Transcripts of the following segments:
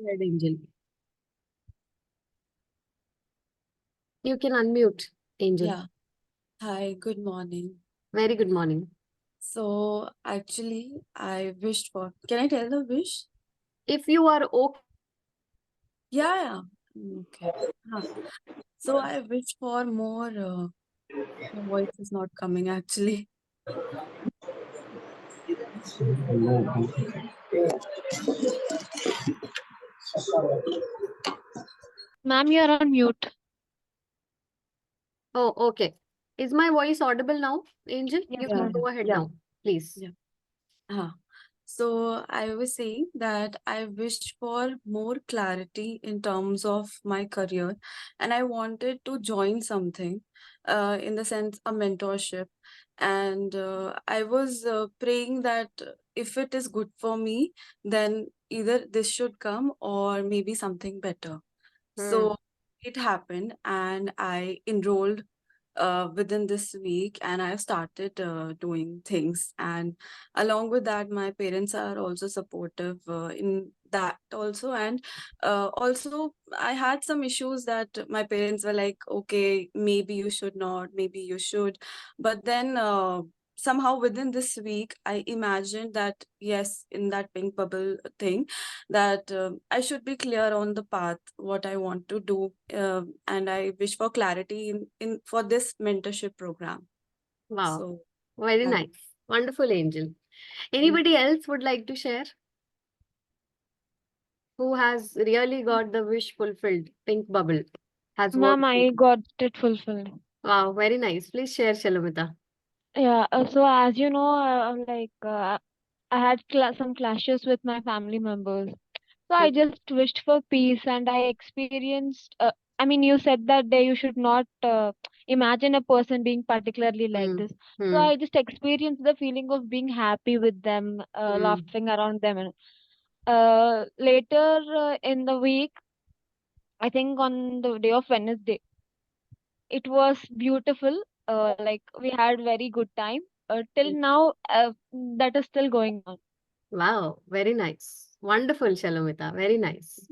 ahead, Angel. You can unmute, Angel. Yeah. Hi, good morning. Very good morning. So actually, I wished for. Can I tell the wish? If you are okay, Yeah, yeah. Okay. Huh. So I wished for more. My voice is not coming actually. Ma'am, you're on mute. oh, okay. Is my voice audible now, Angel? Yes, You Yeah, can ma'am. yeah, go ahead yeah, now, please. yeah. Huh. So I was saying that I wished for more clarity in terms of my career, and I wanted to join something, in the sense a mentorship. And I was praying that if it is good for me, then either this should come or maybe something better. Hmm. So it happened, and I enrolled within this week, and I've started doing things. And along with that, my parents are also supportive in that also. And also, I had some issues that my parents were like, okay, maybe you should not, maybe you should. But then somehow within this week, I imagined that, yes, in that pink bubble thing, that I should be clear on the path, what I want to do, and I wish for clarity in for this mentorship program. Wow. So Very that, nice. Wonderful, Angel. thank Anybody else would like to share who has really got the wish fulfilled? Pink bubble has worked. Ma'am, I got it fulfilled. Wow, very nice. Please share, Shalomita. Yeah, so as you know, I had some clashes with my family members. So I just wished for peace and I experienced, I mean, you said that day you should not imagine a person being particularly like Hmm. this. So Hmm. I just experienced the feeling of being happy with them, Hmm. laughing around them. And later in the week, I think on the day of Wednesday, it was beautiful. Like we had very good time. Till now, that is still going on. Wow, very nice. Wonderful, Shalomita. Very nice.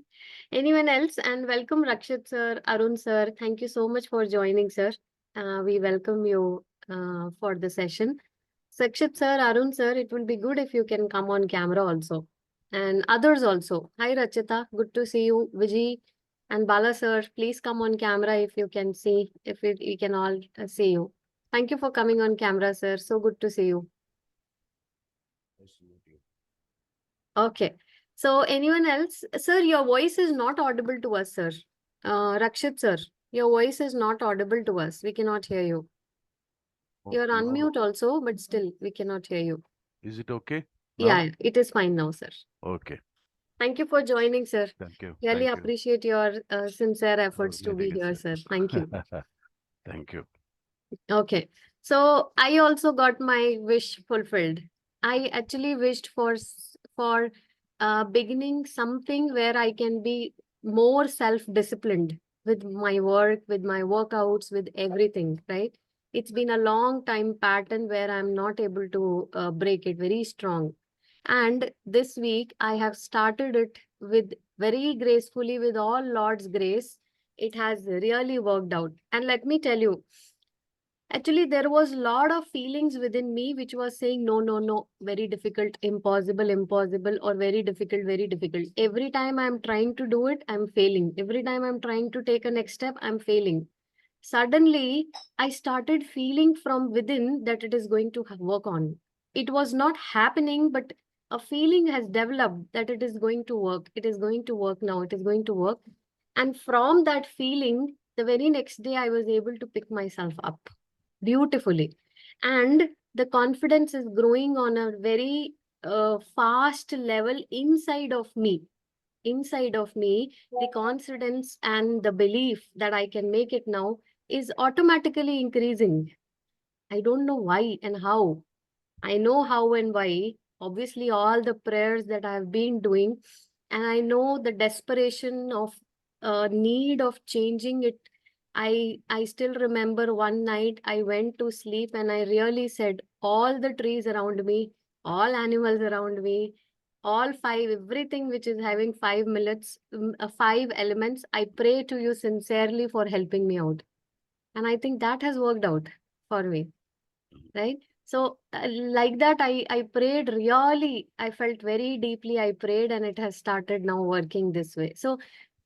Anyone else? And welcome, Rakshit sir, Arun sir. Thank you so much for joining, sir. We welcome you for the session. Rakshit sir, Arun sir, it will be good if you can come on camera also. And others also. Hi, Rachita. Good to see you. Vijay and Bala sir, please come on camera if you can see, if we can all see you. Thank you for coming on camera, sir. So good to see you. Okay. So anyone else? Sir, your voice is not audible to us, sir. Rakshit, sir, your voice is not audible to us. We cannot hear you. You're Okay. unmute also, but still we cannot hear you. Is it okay Yeah, now? yeah, it is fine now, sir. Okay. Thank you for joining, sir. Thank you. Really Thank you. appreciate your sincere efforts to Really be here, sir. Thank you. Thank you. Okay. So I also got my wish fulfilled. I actually wished for for beginning something where I can be more self-disciplined with my work, with my workouts, with everything, right? It's been a long time pattern where I'm not able to break it very strong. And this week I have started it with very gracefully, with all Lord's grace. It has really worked out. And let me tell you, actually, there was a lot of feelings within me which was saying, no, no, no, very difficult, impossible, impossible, or very difficult, very difficult. Every time I'm trying to do it, I'm failing. Every time I'm trying to take a next step, I'm failing. Suddenly, I started feeling from within that it is going to work on. It was not happening, but a feeling has developed that it is going to work. It is going to work now. It is going to work. And from that feeling, the very next day, I was able to pick myself up beautifully. And the confidence is growing on a very fast level inside of me. Inside of me, the confidence and the belief that I can make it now is automatically increasing. I don't know why and how. I know how and why. Obviously, all the prayers that I've been doing, and I know the desperation of need of changing it. I still remember one night I went to sleep and I really said, all the trees around me, all animals around me, all five, everything which is having 5 elements, I pray to you sincerely for helping me out. And I think that has worked out for me, right? So like that, I prayed really, I felt very deeply, I prayed, and it has started now working this way. So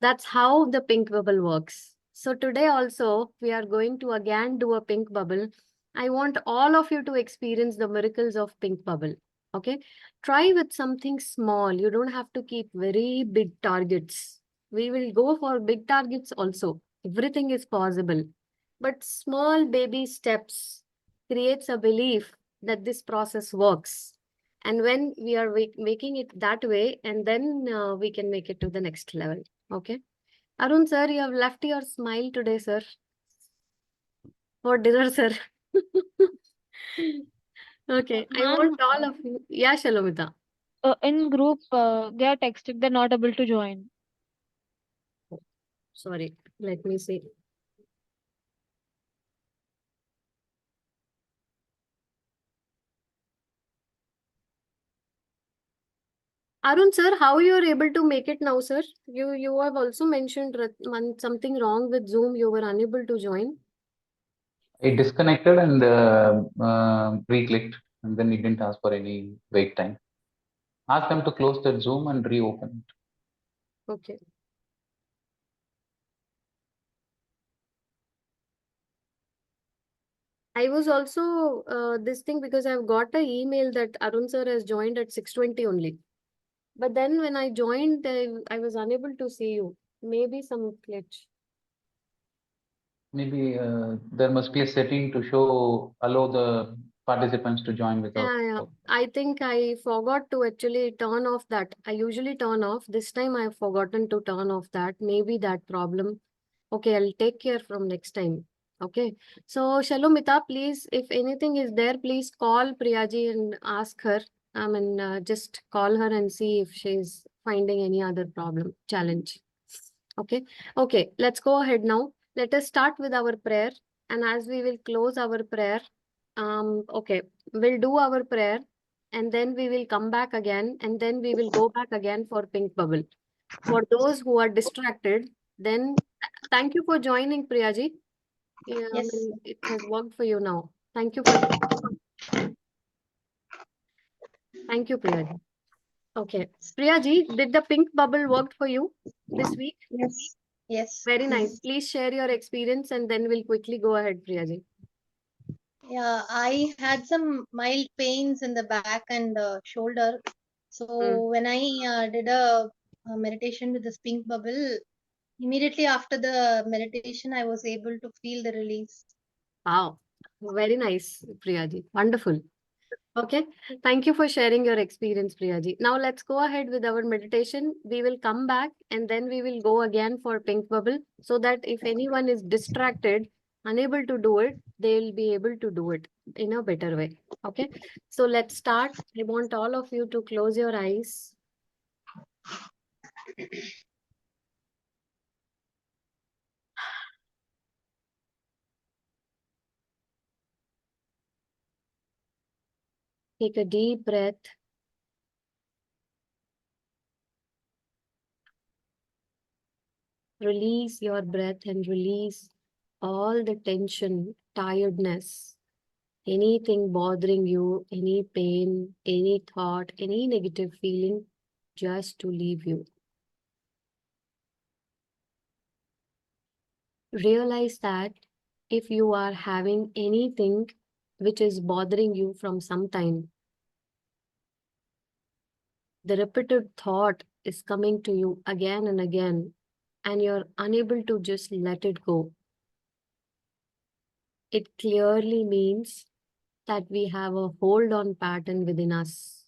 that's how the pink bubble works. So today also we are going to again do a pink bubble. I want all of you to experience the miracles of pink bubble. Okay, try with something small. You don't have to keep very big targets. We will go for big targets also. Everything is possible, but small baby steps creates a belief that this process works. And when we are making it that way, and then we can make it to the next level. Okay. Arun sir, you have left your smile today, sir. For dinner, sir. Okay. I Ma'am, want all of you. Yeah, Shalomita. in group, they are texted they're not able to join. Sorry. Let me see. Arun sir, how you are able to make it now, sir? You have also mentioned something wrong with Zoom. You were unable to join. I disconnected and re-clicked, and then it didn't ask for any wait time. Ask them to close the Zoom and reopen it. Okay. I was also this thing because I've got an email that Arun sir has joined at 6:20 only. But then when I joined, I was unable to see you. Maybe some glitch. Maybe there must be a setting to show allow the participants to join without. Yeah. I think I forgot to actually turn off that. I usually turn off. This time I've forgotten to turn off that. Maybe that problem. Okay, I'll take care from next time. Okay. So, Shalomita, please, if anything is there, please call Priyaji and ask her. I mean, just call her and see if she's finding any other problem, challenge. Okay. Okay, let's go ahead now. Let us start with our prayer. And as we will close our prayer, okay, we'll do our prayer and then we will come back again and then we will go back again for pink bubble. For those who are distracted, then thank you for joining, Priyaji. Yeah, I Yes. mean, it has worked for you now. Thank you for thank you, Priyaji. Okay. Priyaji, did the pink bubble work for you this week? Yes. Yes. Very nice. Please share your experience and then we'll quickly go ahead, Priyaji. Yeah, I had some mild pains in the back and shoulder. So when I did a meditation with the pink bubble, immediately after the meditation, I was able to feel the release. Wow. Very nice, Priyaji. Wonderful. Okay. Thank you for sharing your experience, Priyaji. Now let's go ahead with our meditation. We will come back and then we will go again for pink bubble so that if anyone is distracted, unable to do it, they will be able to do it in a better way. Okay. So let's start. I want all of you to close your eyes. Take a deep breath. Release your breath and release all the tension, tiredness, anything bothering you, any pain, any thought, any negative feeling, just to leave you. Realize that if you are having anything which is bothering you from some time, the repeated thought is coming to you again and again, and you're unable to just let it go. It clearly means that we have a hold on pattern within us.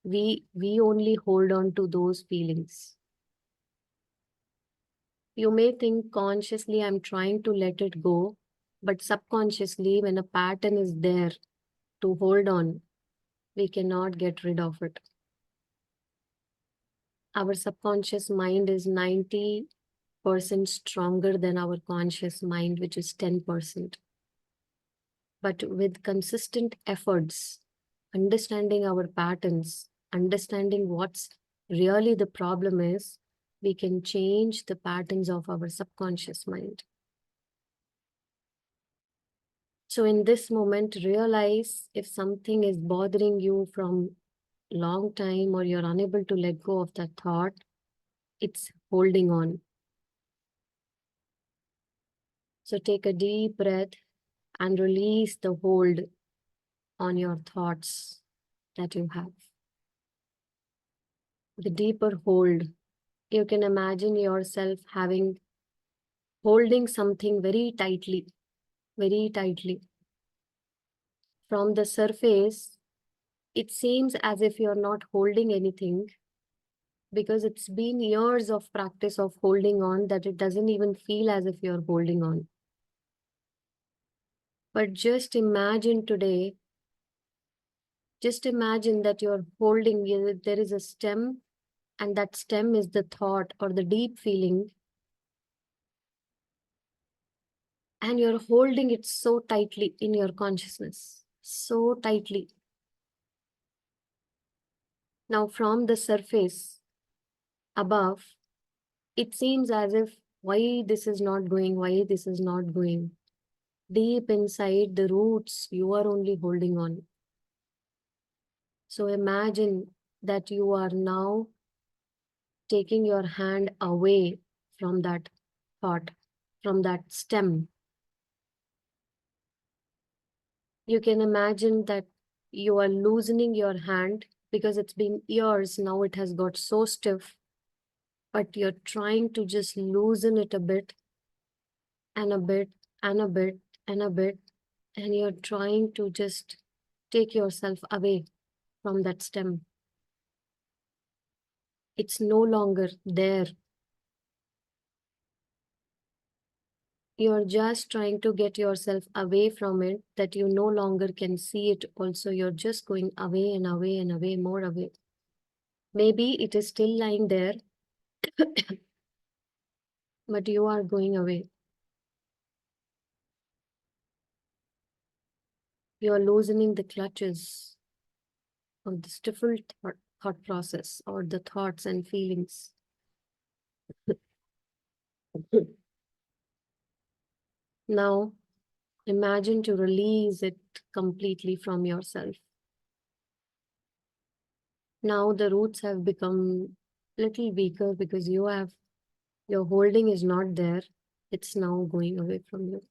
We only hold on to those feelings. You may think consciously, I'm trying to let it go, but subconsciously, when a pattern is there to hold on, we cannot get rid of it. Our subconscious mind is 90% stronger than our conscious mind, which is 10%. But with consistent efforts, understanding our patterns, understanding what's really the problem is, we can change the patterns of our subconscious mind. So in this moment, realize if something is bothering you from long time or you're unable to let go of that thought, it's holding on. So take a deep breath and release the hold on your thoughts that you have. The deeper hold, you can imagine yourself holding something very tightly, very tightly. From the surface, it seems as if you're not holding anything, because it's been years of practice of holding on that it doesn't even feel as if you're holding on. But just imagine today, just imagine that you're holding, there is a stem, and that stem is the thought or the deep feeling, and you're holding it so tightly in your consciousness, so tightly. Now from the surface above, it seems as if why this is not going, why this is not going. Deep inside the roots, you are only holding on. So imagine that you are now taking your hand away from that thought, from that stem. You can imagine that you are loosening your hand because it's been years, now it has got so stiff, but you're trying to just loosen it a bit and a bit and a bit and a bit, and you're trying to just take yourself away from that stem. It's no longer there. You're just trying to get yourself away from it, that you no longer can see it also. You're just going away and away and away, more away. Maybe it is still lying there, but you are going away. You're loosening the clutches of the stifled thought process or the thoughts and feelings. Now, imagine to release it completely from yourself. Now the roots have become little weaker because your holding is not there. It's now going away from you.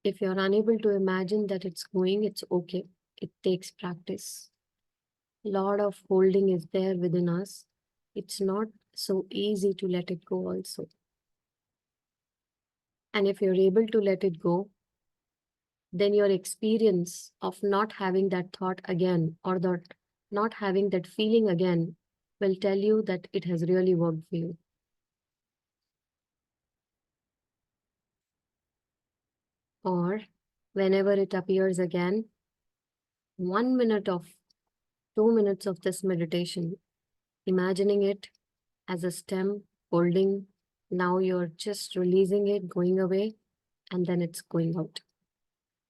If you're unable to imagine that it's going, it's okay. It takes practice. A lot of holding is there within us. It's not so easy to let it go also. And if you're able to let it go, then your experience of not having that thought again, or that not having that feeling again, will tell you that it has really worked for you. Or whenever it appears again, 1 minute of 2 minutes of this meditation, imagining it as a stem holding, now you're just releasing it, going away, and then it's going out.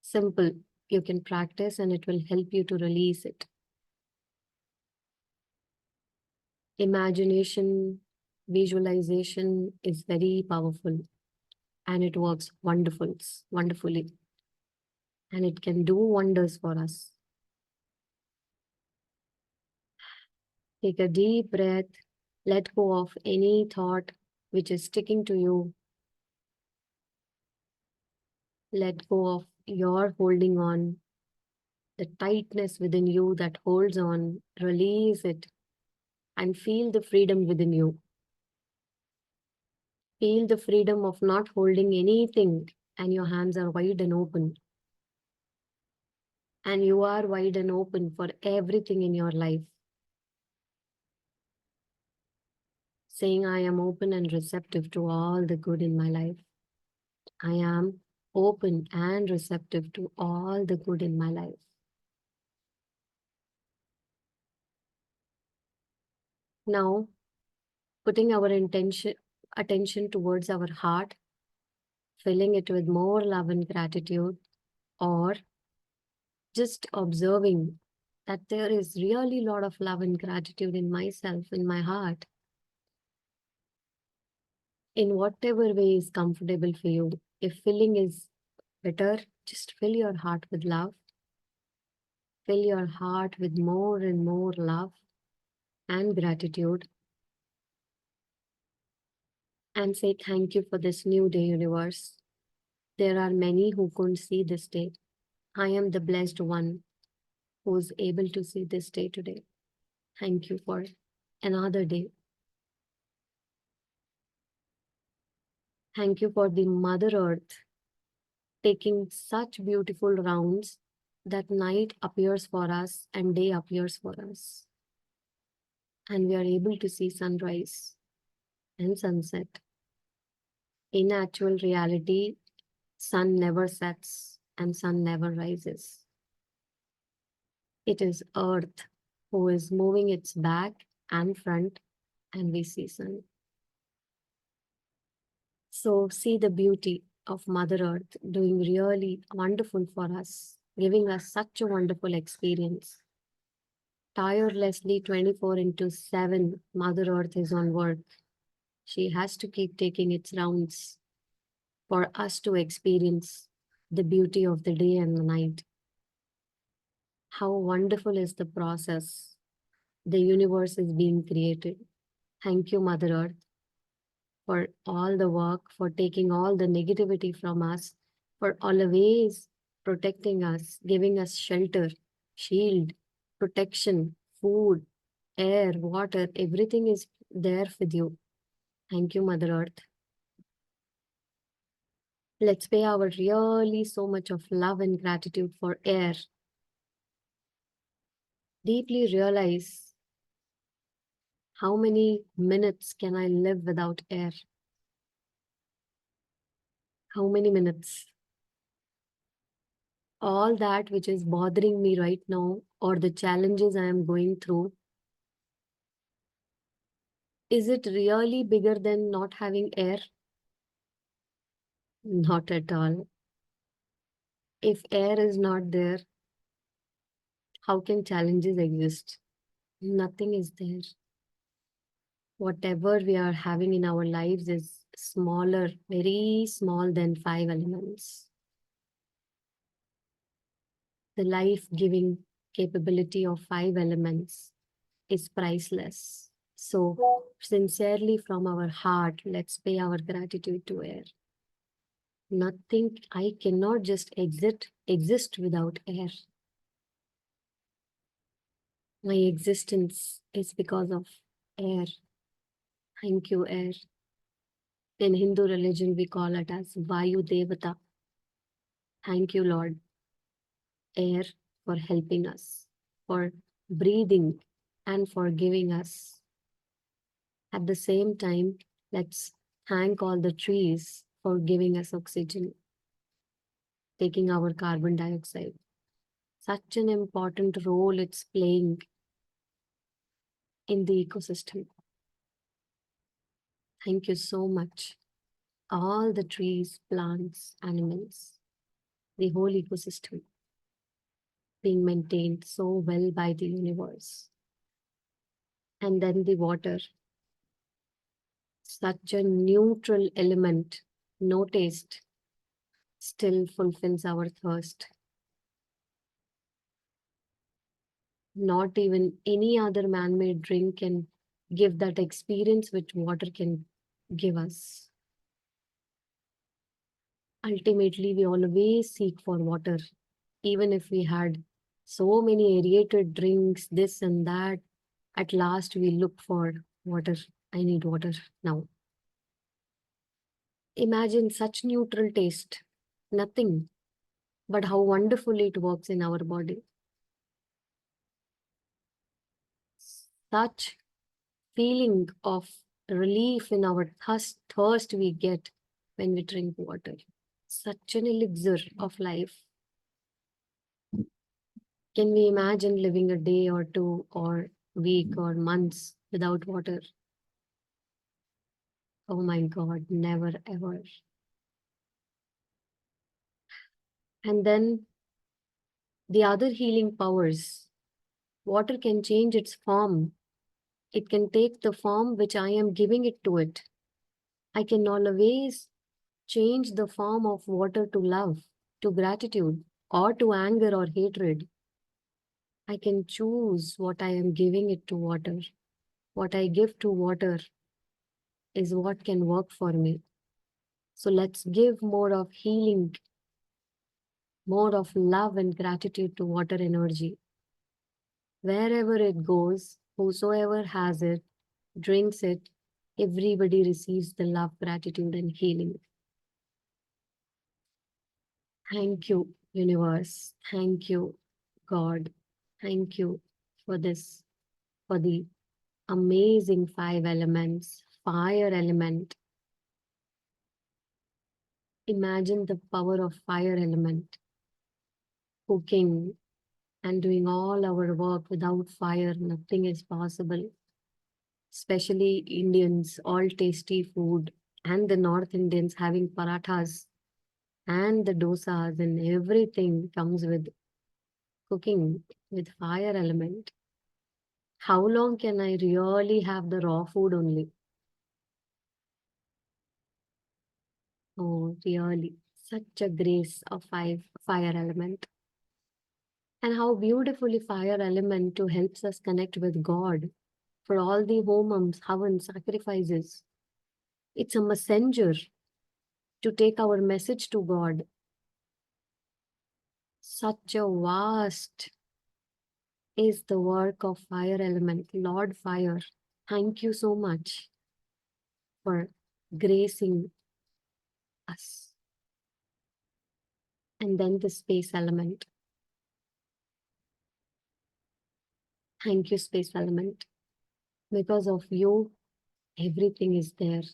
Simple. You can practice and it will help you to release it. Imagination, visualization is very powerful, and it works wonderfully. And it can do wonders for us. Take a deep breath. Let go of any thought which is sticking to you. Let go of your holding on, the tightness within you that holds on. Release it and feel the freedom within you. Feel the freedom of not holding anything, and your hands are wide and open. And you are wide and open for everything in your life. Saying, I am open and receptive to all the good in my life. I am open and receptive to all the good in my life. Now, putting our attention towards our heart, filling it with more love and gratitude, or just observing that there is really a lot of love and gratitude in myself, in my heart. In whatever way is comfortable for you. If filling is better, just fill your heart with love. Fill your heart with more and more love and gratitude. And say thank you for this new day, universe. There are many who couldn't see this day. I am the blessed one who is able to see this day today. Thank you for another day. Thank you for the Mother Earth taking such beautiful rounds that night appears for us and day appears for us. And we are able to see sunrise and sunset. In actual reality, sun never sets and sun never rises. It is Earth who is moving its back and front, and we see sun. So see the beauty of Mother Earth doing really wonderful for us, giving us such a wonderful experience. Tirelessly 24/7, Mother Earth is on work. She has to keep taking its rounds for us to experience the beauty of the day and the night. How wonderful is the process. The universe is being created. Thank you, Mother Earth, for all the work, for taking all the negativity from us, for always protecting us, giving us shelter, shield, protection, food, air, water, everything is there with you. Thank you, Mother Earth. Let's pay our really so much of love and gratitude for air. Deeply realize how many minutes can I live without air? How many minutes? All that which is bothering me right now, or the challenges I am going through, is it really bigger than not having air? Not at all. If air is not there, how can challenges exist? Nothing is there. Whatever we are having in our lives is smaller, very small than 5 elements. The life-giving capability of 5 elements is priceless. So sincerely from our heart, let's pay our gratitude to air. Nothing, I cannot just exist without air. My existence is because of air. Thank you, air. In Hindu religion, we call it as Vayu Devata. Thank you, Lord, air, for helping us, for breathing, and for giving us. At the same time, let's thank all the trees for giving us oxygen, taking our carbon dioxide. Such an important role it's playing in the ecosystem. Thank you so much. All the trees, plants, animals, the whole ecosystem being maintained so well by the universe. And then the water, such a neutral element, no taste, still fulfills our thirst. Not even any other man-made drink can give that experience which water can give us. Ultimately, we always seek for water. Even if we had so many aerated drinks, this and that, at last we look for water. I need water now. Imagine such neutral taste, nothing, but how wonderfully it works in our body. Such feeling of relief in our thirst we get when we drink water. Such an elixir of life. Can we imagine living a day or two or week or months without water? Oh my God, never ever. And then the other healing powers Water can change its form. It can take the form which I am giving it to it. I can always change the form of water to love, to gratitude, or to anger or hatred. I can choose what I am giving it to water. What I give to water is what can work for me. So let's give more of healing, more of love and gratitude to water energy. Wherever it goes, whosoever has it, drinks it, everybody receives the love, gratitude, and healing. Thank you, universe. Thank you, God. Thank you for this, for the amazing 5 elements. Fire element. Imagine the power of fire element. Cooking and doing all our work without fire, nothing is possible. Especially Indians, all tasty food, and the North Indians having parathas and the dosas and everything comes with cooking with fire element. How long can I really have the raw food only? Oh, really, such a grace of fire element. And how beautifully fire element to helps us connect with God for all the homams, havans, sacrifices. It's a messenger to take our message to God. Such a vast is the work of fire element, Lord Fire. Thank you so much for gracing us. And then the space element. Thank you, space element. Because of you, everything is there.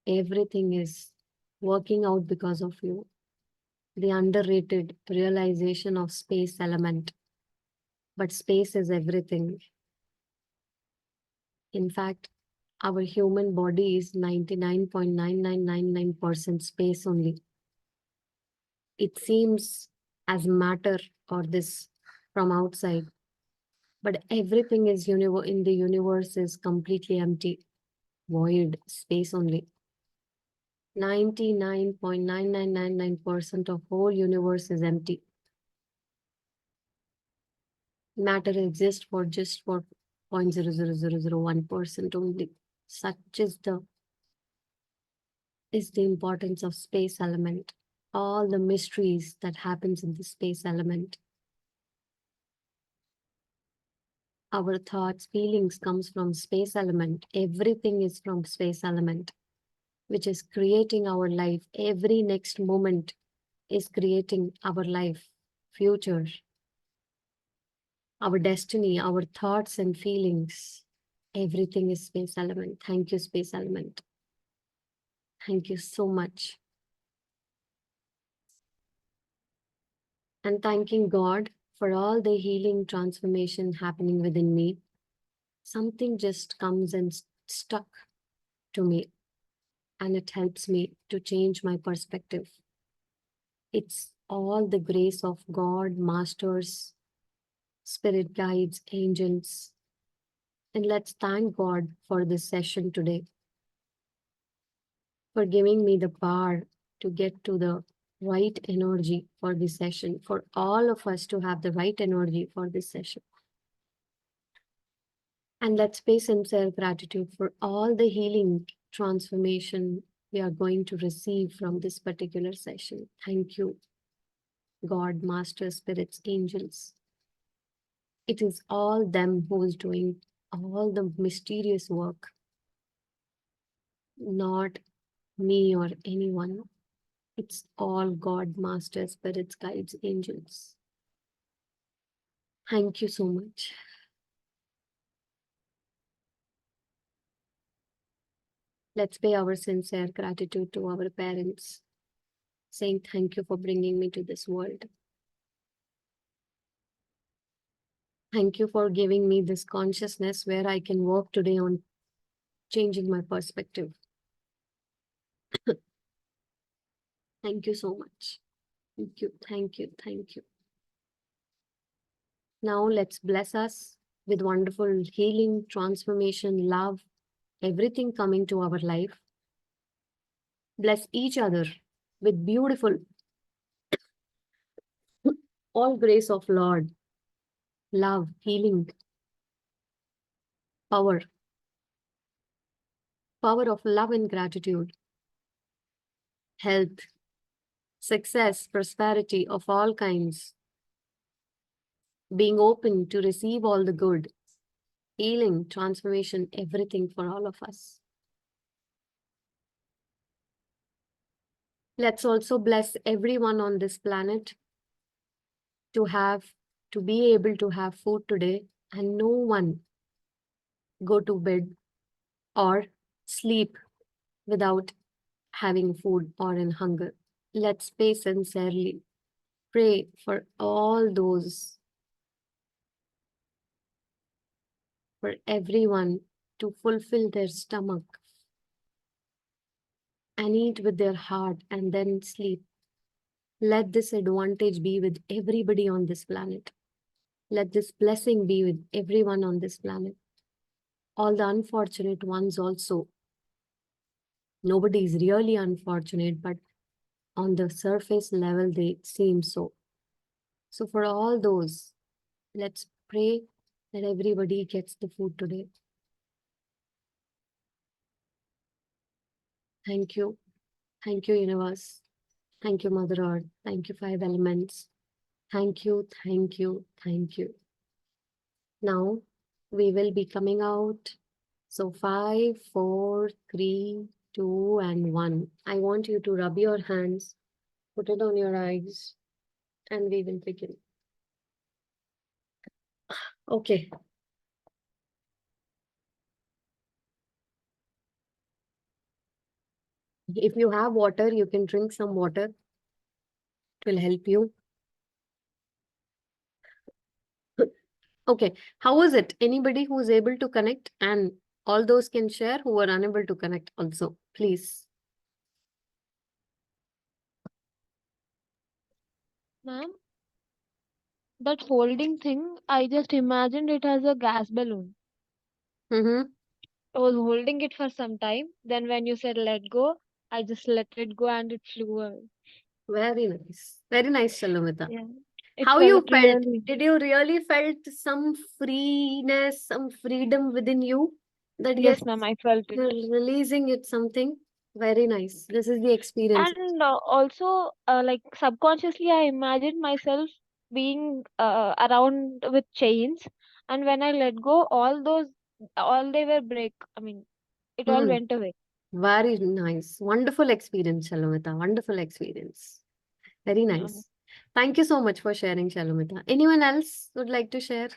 Everything is working out because of you. The underrated realization of space element. But space is everything. In fact, our human body is 99.9999% space only. It seems as matter or this from outside, but everything is in the universe is completely empty, void, space only. 99.9999% of whole universe is empty. Matter exists for just for 0.00001% only. Such is the importance of space element. All the mysteries that happens in the space element. Our thoughts, feelings comes from space element. Everything is from space element, which is creating our life. Every next moment is creating our life, future, our destiny, our thoughts and feelings. Everything is space element. Thank you, space element. Thank you so much. And thanking God for all the healing transformation happening within me. Something just comes and stuck to me, and it helps me to change my perspective. It's all the grace of God, masters, spirit guides, angels. And let's thank God for this session today, for giving me the power to get to the right energy for this session, for all of us to have the right energy for this session. And let's pay sincere gratitude for all the healing transformation we are going to receive from this particular session. Thank you, God, Master, Spirits, Angels. It is all them who is doing all the mysterious work, not me or anyone. It's all God, Master, Spirits, Guides, Angels. Thank you so much. Let's pay our sincere gratitude to our parents, saying thank you for bringing me to this world. Thank you for giving me this consciousness where I can work today on changing my perspective. Thank you so much. Thank you, thank you, thank you. Now let's bless us with wonderful healing, transformation, love, everything coming to our life. Bless each other with beautiful, all grace of Lord, love, healing, power, power of love and gratitude, health, success, prosperity of all kinds, being open to receive all the good, healing, transformation, everything for all of us. Let's also bless everyone on this planet to be able to have food today, and no one go to bed or sleep without having food or in hunger. Let's pray sincerely. Pray for all those, for everyone to fulfill their stomach and eat with their heart and then sleep. Let this advantage be with everybody on this planet. Let this blessing be with everyone on this planet. All the unfortunate ones also. Nobody is really unfortunate, but on the surface level, they seem so. So for all those, let's pray that everybody gets the food today. Thank you. Thank you, universe. Thank you, Mother Earth. Thank you, five elements. Thank you, thank you, thank you. Now we will be coming out. So 5, 4, 3, 2, and 1. I want you to rub your hands, put it on your eyes, and we will begin. Okay. If you have water, you can drink some water. It will help you. Okay. How was it? Anybody who is able to connect, and all those can share who are unable to connect also, please. Ma'am, that folding thing, I just imagined it as a gas balloon. Mm-hmm. I was holding it for some time. Then when you said let go, I just let it go and it flew away. Very nice. Very nice, Shalomita. Yeah. It How you felt felt? really. Did you really felt some freeness, some freedom within you? That yes, Yes, ma'am, I felt it. you're releasing it something. Very nice. This is the experience. And also, like subconsciously, I imagined myself being around with chains. And when I let go, all they were break. I mean, it all Hmm. went away. Very nice. Wonderful experience, Shalomita. Wonderful experience. Very Yeah. nice. Thank you so much for sharing, Shalomita. Anyone else would like to share?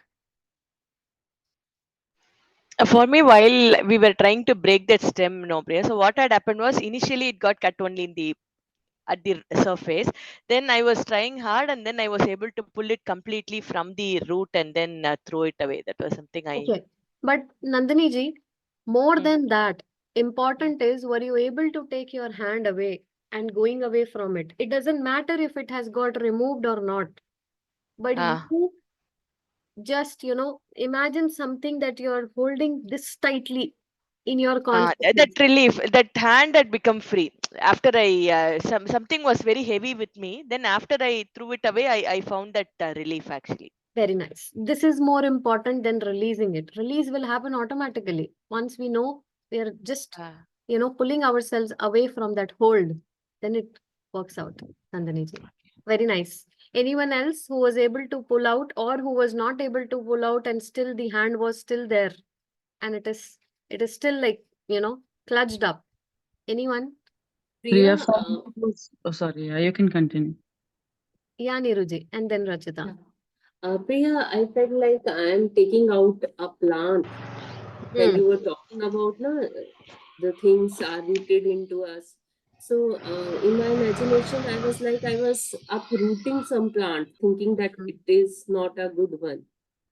For me, while we were trying to break that stem, no prayer. So what had happened was initially it got cut only in the at the surface. Then I was trying hard, and then I was able to pull it completely from the root and then throw it away. That was something I. Okay. But Nandini ji, more Mm. than that, important is, were you able to take your hand away and going away from it? It doesn't matter if it has got removed or not. But Ah, you just, imagine something that you're holding this tightly in your that consciousness. relief, that hand had become free. After I something was very heavy with me. Then after I threw it away, I found that relief actually. Very nice. This is more important than releasing it. Release will happen automatically. Once we know we are just, Ah. pulling ourselves away from that hold, then it works out. Nandini ji. Very nice. Anyone else who was able to pull out or who was not able to pull out and still the hand was still there and it is still like, clutched up. Anyone? Priya, For me, it was, oh, sorry, you can continue. Yeah, Niruji, and then Rachita. Yeah. Priya, I felt like I am taking out a plant. When you were talking about the things are rooted into us. So in my imagination, I was like I was uprooting some plant, thinking that Mm, it is not a good one.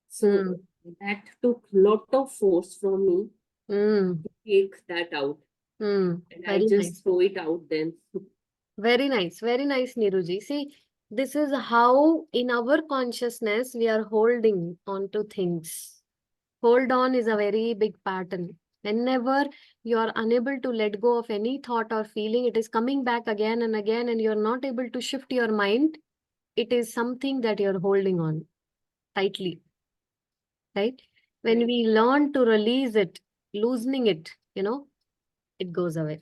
So mm, that took lot of force from me mm, to take that out, and I Very nice. just throw it out then. Very nice, Niruji. See, This is how in our consciousness we are holding on to things. Hold on is a very big pattern. Whenever you are unable to let go of any thought or feeling, it is coming back again and again, and you're not able to shift your mind. It is something that you're holding on tightly, right? When Right. we learn to release it, loosening it, it goes away,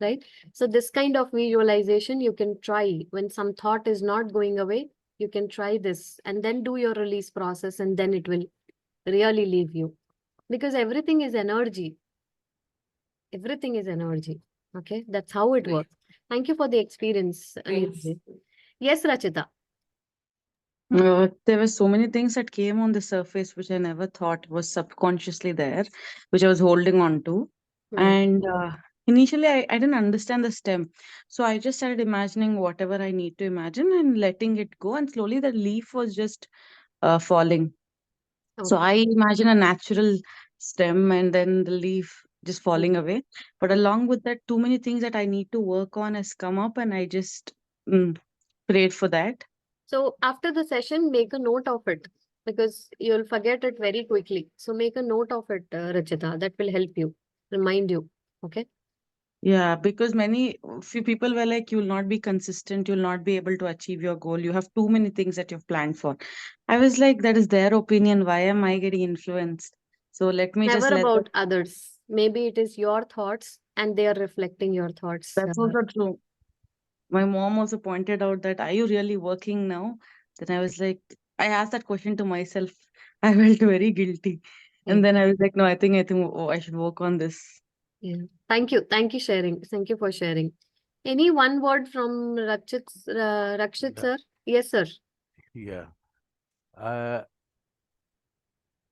right? So this kind of visualization you can try when some thought is not going away. You can try this and then do your release process, and then it will really leave you, because everything is energy. Everything is energy. Okay, that's how it Right. works. Thank you for the experience, Thanks. Anil. Yes, Rachita. There were so many things that came on the surface which I never thought was subconsciously there, which I was holding on to. Hmm. And initially, I didn't understand the stem. So I just started imagining whatever I need to imagine and letting it go. And slowly, the leaf was just falling. So Okay. I imagine a natural stem and then the leaf just falling away. But along with that, too many things that I need to work on has come up, and I just prayed for that. So after the session, make a note of it, because you'll forget it very quickly. So make a note of it, Rachita. That will help you, remind you. Okay. Yeah, because few people were like, you'll not be consistent, you'll not be able to achieve your goal. You have too many things that you've planned for. I was like, that is their opinion. Why am I getting influenced? So let me Never just let that. about others. Maybe it is your thoughts and they are reflecting your thoughts. That's also true. My mom also pointed out that, are you really working now? Then I was like, I asked that question to myself. I felt very guilty. Yeah. And then I was like, no, I think, oh, I should work on this. Yeah. Thank you. Thank you sharing. Thank you for sharing. Any one word from Rakshit Yeah. sir? Yes, sir. Yeah. Uh,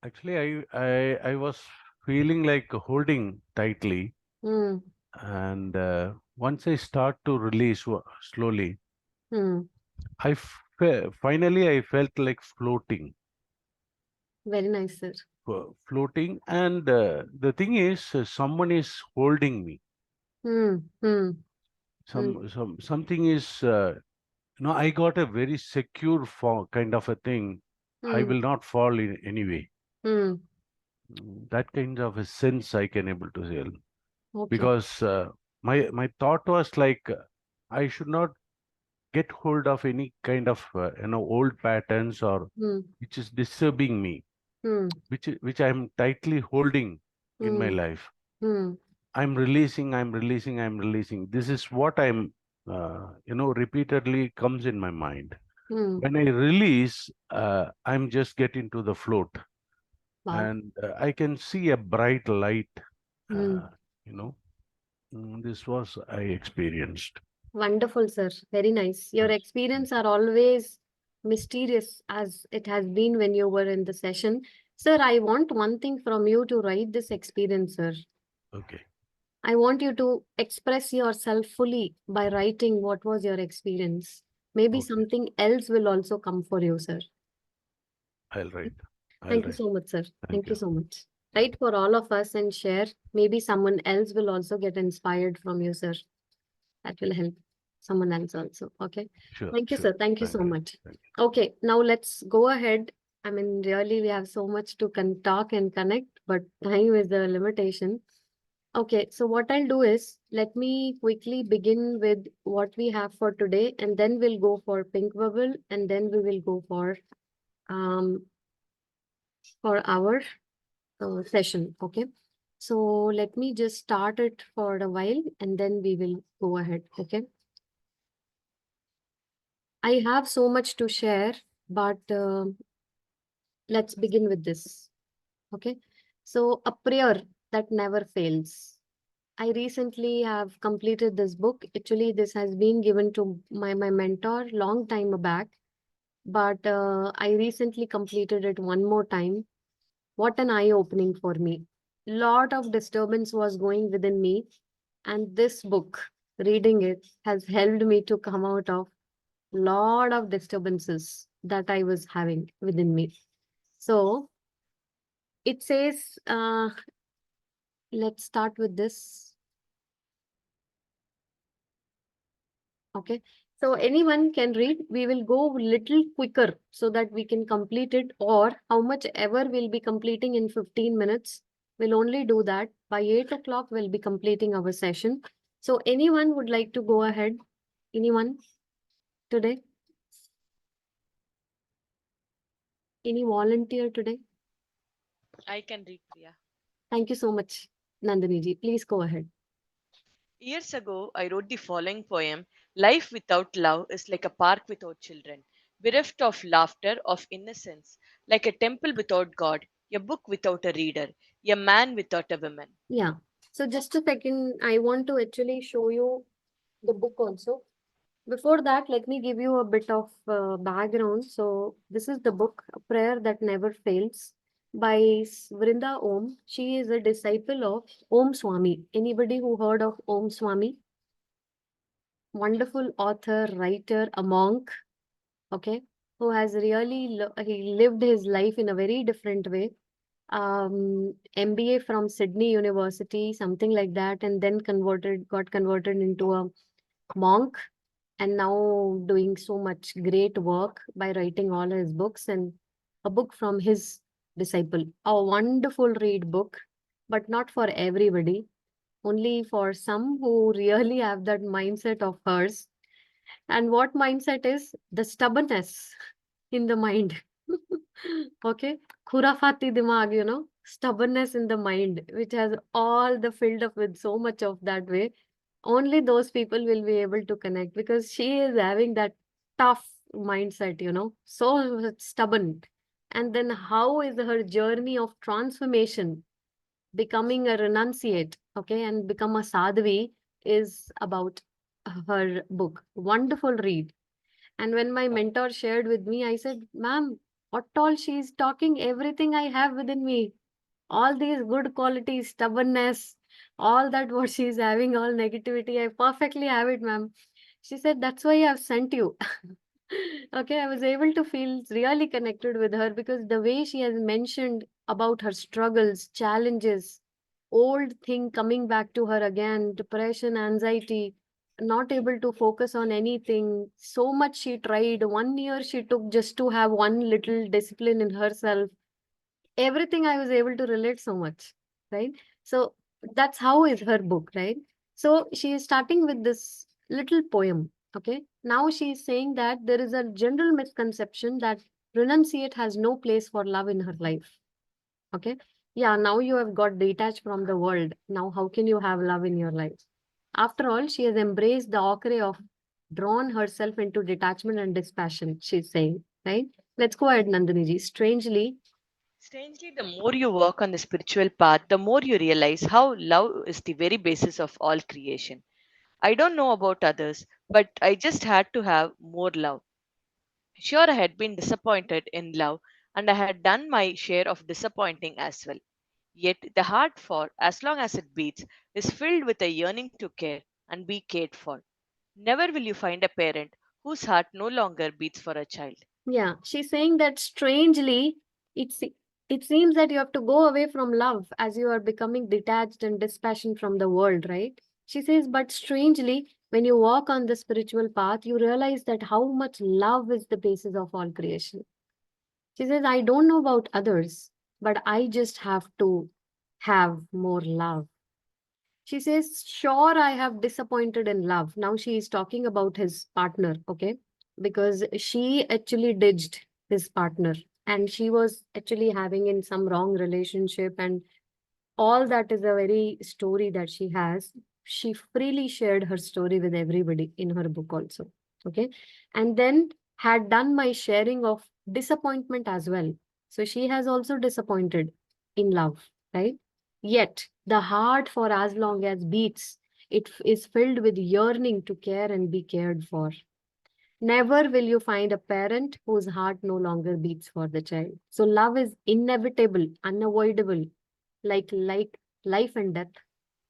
Actually, I was feeling like holding tightly, Hmm. and once I start to release slowly, Hmm. finally I felt like floating, Very nice, sir. floating, and the thing is, someone is holding me. Hmm. Hmm. Hmm. Something is, I got a very secure kind of a thing. I Hmm. will not fall in any way. Hmm. That kind of a sense I can able to say, Okay. because my thought was like, I should not get hold of any kind of old patterns or Hmm. which is disturbing me, Hmm. which I'm tightly holding in my Hmm. life. Hmm. I'm releasing, I'm releasing, I'm releasing. This is what I'm repeatedly comes in my mind. Hmm. When I release, I'm just getting to the float, Wow. and I can see a bright light. Hmm. Uh, you know, this was I experienced. Wonderful, sir. Very nice. Your Yes. experience are always mysterious as it has been when you were in the session. Sir, I want one thing from you to write this experience, sir. Okay, I want you to express yourself fully by writing what was your experience. Maybe okay. something else will also come for you, sir. I'll write. I'll Thank you write. so much, sir. Thank Thank you you. so much. Thank Write for all of us and share. Maybe someone else will also get inspired from you, sir. That will help someone else also. Okay. Sure, Thank you, sure. sir. Thank you Thank so you. much. Thank Okay, now let's go ahead. I mean, really, we have so much to talk and connect, but time is the limitation. Okay, so what I'll do is let me quickly begin with what we have for today, and then we'll go for pink bubble, and then we will go um for our session. Okay, so let me just start it for a while, and then we will go ahead. Okay. I have so much to share, but let's begin with this. Okay. So, a prayer that never fails. I recently have completed this book. Actually, this has been given to my mentor long time back, but I recently completed it one more time. What an eye opening for me. Lot of disturbance was going within me, and this book, reading it, has helped me to come out of lot of disturbances that I was having within me. So it says, let's start with this. Okay. So anyone can read. We will go little quicker so that we can complete it, or how much ever we'll be completing in 15 minutes. We'll only do that. By 8 o'clock, we'll be completing our session. So anyone would like to go ahead? Anyone today? Any volunteer today? I can read, Priya. Thank you so much, Nandini ji. Please go ahead. Years ago, I wrote the following poem: Life without love is like a park without children, bereft of laughter, of innocence, like a temple without God, a book without a reader, a man without a woman. Yeah. So just a second, I want to actually show you the book also. Before that, let me give you a bit of background. So this is the book, A Prayer That Never Fails by Vrinda Om. She is a disciple of Om Swami. Anybody who heard of Om Swami? Wonderful author, writer, a monk, okay, who has really he lived his life in a very different way. MBA from Sydney University, something like that, and then got converted into a monk, and now doing so much great work by writing all his books, and a book from his disciple. A wonderful read book, but not for everybody, only for some who really have that mindset of hers. And what mindset is? The stubbornness in the mind. Okay. Khurafati dimag, stubbornness in the mind, which has all the filled up with so much of that way. Only those people will be able to connect, because she is having that tough mindset, so stubborn. And then how is her journey of transformation, becoming a renunciate, okay, and become a sadhvi, is about her book. Wonderful read. And when my mentor shared with me, I said, ma'am, what all she's talking, everything I have within me, all these good qualities, stubbornness, all that what she's having, all negativity, I perfectly have it, ma'am. She said, that's why I've sent you. Okay, I was able to feel really connected with her, because the way she has mentioned about her struggles, challenges, old thing coming back to her again, depression, anxiety, not able to focus on anything. So much she tried. 1 year she took just to have one little discipline in herself. Everything I was able to relate so much, right? So that's how is her book, right? So she is starting with this little poem. Okay. Now she is saying that there is a general misconception that renunciate has no place for love in her life. Okay. Yeah, now you have got detached from the world. Now, how can you have love in your life? After all, she has embraced the ochre of drawn herself into detachment and dispassion, she's saying, right? Let's go ahead, Nandini ji. Strangely, the more you walk on the spiritual path, the more you realize how love is the very basis of all creation. I don't know about others, but I just had to have more love. Sure, I had been disappointed in love, and I had done my share of disappointing as well. Yet the heart, for as long as it beats, is filled with a yearning to care and be cared for. Never will you find a parent whose heart no longer beats for a child. Yeah, she's saying that strangely, it seems that you have to go away from love as you are becoming detached and dispassionate from the world, right? She says, but strangely, when you walk on the spiritual path, you realize that how much love is the basis of all creation. She says, I don't know about others, but I just have to have more love. She says, sure, I have disappointed in love. Now she is talking about his partner, okay? Because she actually ditched his partner, and she was actually having in some wrong relationship, and all that is a very story that she has. She freely shared her story with everybody in her book also. Okay. And then had done my sharing of disappointment as well. So she has also disappointed in love, right? Yet the heart, for as long as beats, is filled with yearning to care and be cared for. Never will you find a parent whose heart no longer beats for the child. So love is inevitable, unavoidable, like life and death.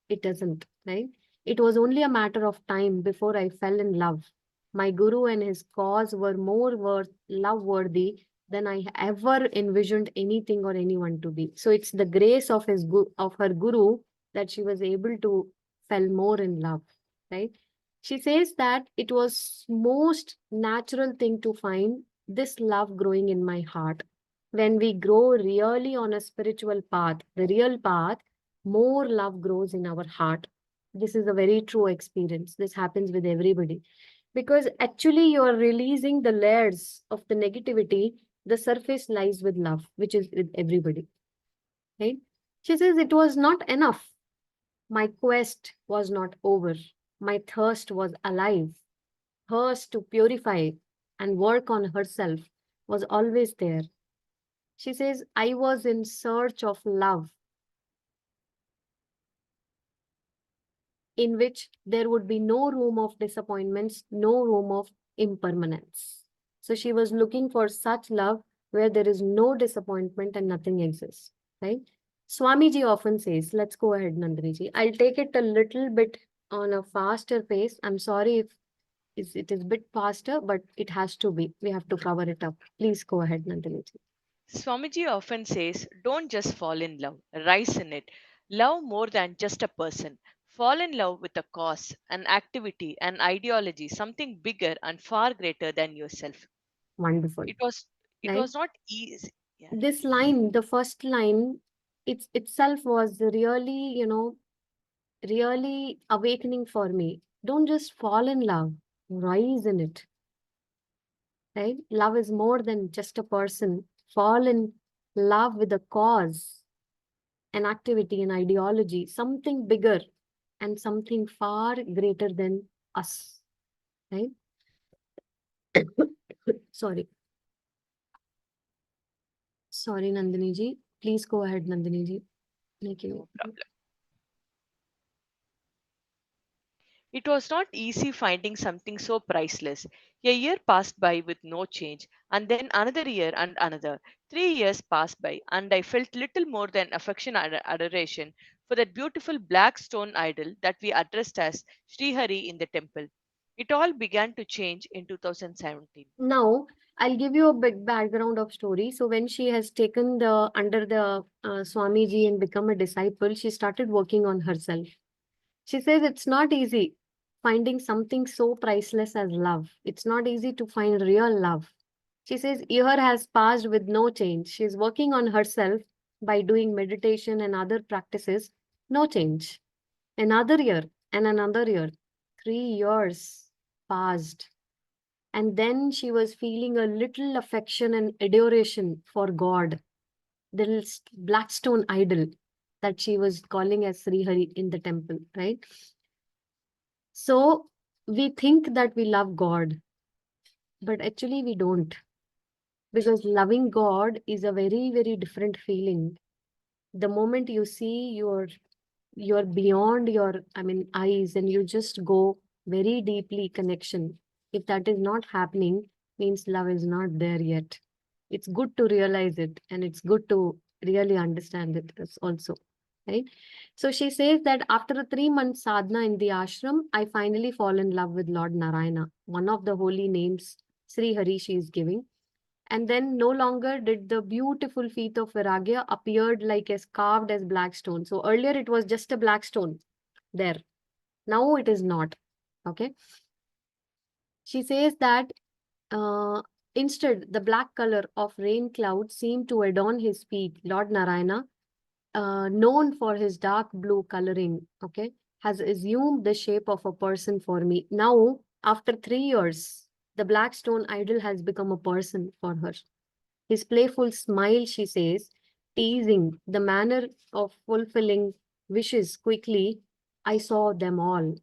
It doesn't, right? It was only a matter of time before I fell in love. My guru and his cause were more worth love worthy than I ever envisioned anything or anyone to be. So it's the grace of of her guru that she was able to fell more in love, right? She says that it was most natural thing to find this love growing in my heart. When we grow really on a spiritual path, the real path, more love grows in our heart. This is a very true experience. This happens with everybody. Because actually you are releasing the layers of the negativity. The surface lies with love, which is with everybody. Right? She says it was not enough. My quest was not over. My thirst was alive. Hers to purify and work on herself was always there. She says, I was in search of love in which there would be no room of disappointments, no room of impermanence. So she was looking for such love where there is no disappointment and nothing exists, right? Swamiji often says, let's go ahead, Nandini. I'll take it a little bit on a faster pace. I'm sorry if it is a bit faster, but it has to be. We have to cover it up. Please go ahead, Nandini. Swamiji often says, don't just fall in love, rise in it. Love more than just a person. Fall in love with a cause, an activity, an ideology, something bigger and far greater than yourself. Wonderful, It was it right? was not easy. Yeah. This line, the first line, itself was really, really awakening for me. Don't just fall in love, rise in it, right? Love is more than just a person. Fall in love with a cause, an activity, an ideology, something bigger and something far greater than us, right? Sorry. Sorry, Nandini ji. Please go ahead, Nandini ji. Thank you. No problem. It was not easy finding something so priceless. A year passed by with no change, and then another year and another. 3 years passed by, and I felt little more than affection and adoration for that beautiful black stone idol that we addressed as Sri Hari in the temple. It all began to change in 2017. Now, I'll give you a bit background of story. So when she has taken the under the Swamiji and become a disciple, she started working on herself. She says it's not easy finding something so priceless as love. It's not easy to find real love. She says year has passed with no change. She's working on herself by doing meditation and other practices. No change. Another year and another year. 3 years passed. And then she was feeling a little affection and adoration for God, the black stone idol that she was calling as Sri Hari in the temple, right? So we think that we love God, but actually we don't. Because loving God is a very, very different feeling. The moment you see you're beyond your, eyes, and you just go very deeply connection. If that is not happening, means love is not there yet. It's good to realize it, and it's good to really understand it also, right? So she says that after a 3 month sadhana in the ashram, I finally fall in love with Lord Narayana, one of the holy names Sri Hari she is giving. And then no longer did the beautiful feet of Viragya appeared like as carved as black stone. So earlier it was just a black stone there. Now it is not. Okay. She says that instead the black color of rain cloud seemed to adorn his feet. Lord Narayana, known for his dark blue coloring, okay, has assumed the shape of a person for me. Now, after 3 years, the black stone idol has become a person for her. His playful smile, she says, teasing the manner of fulfilling wishes quickly, I saw them all.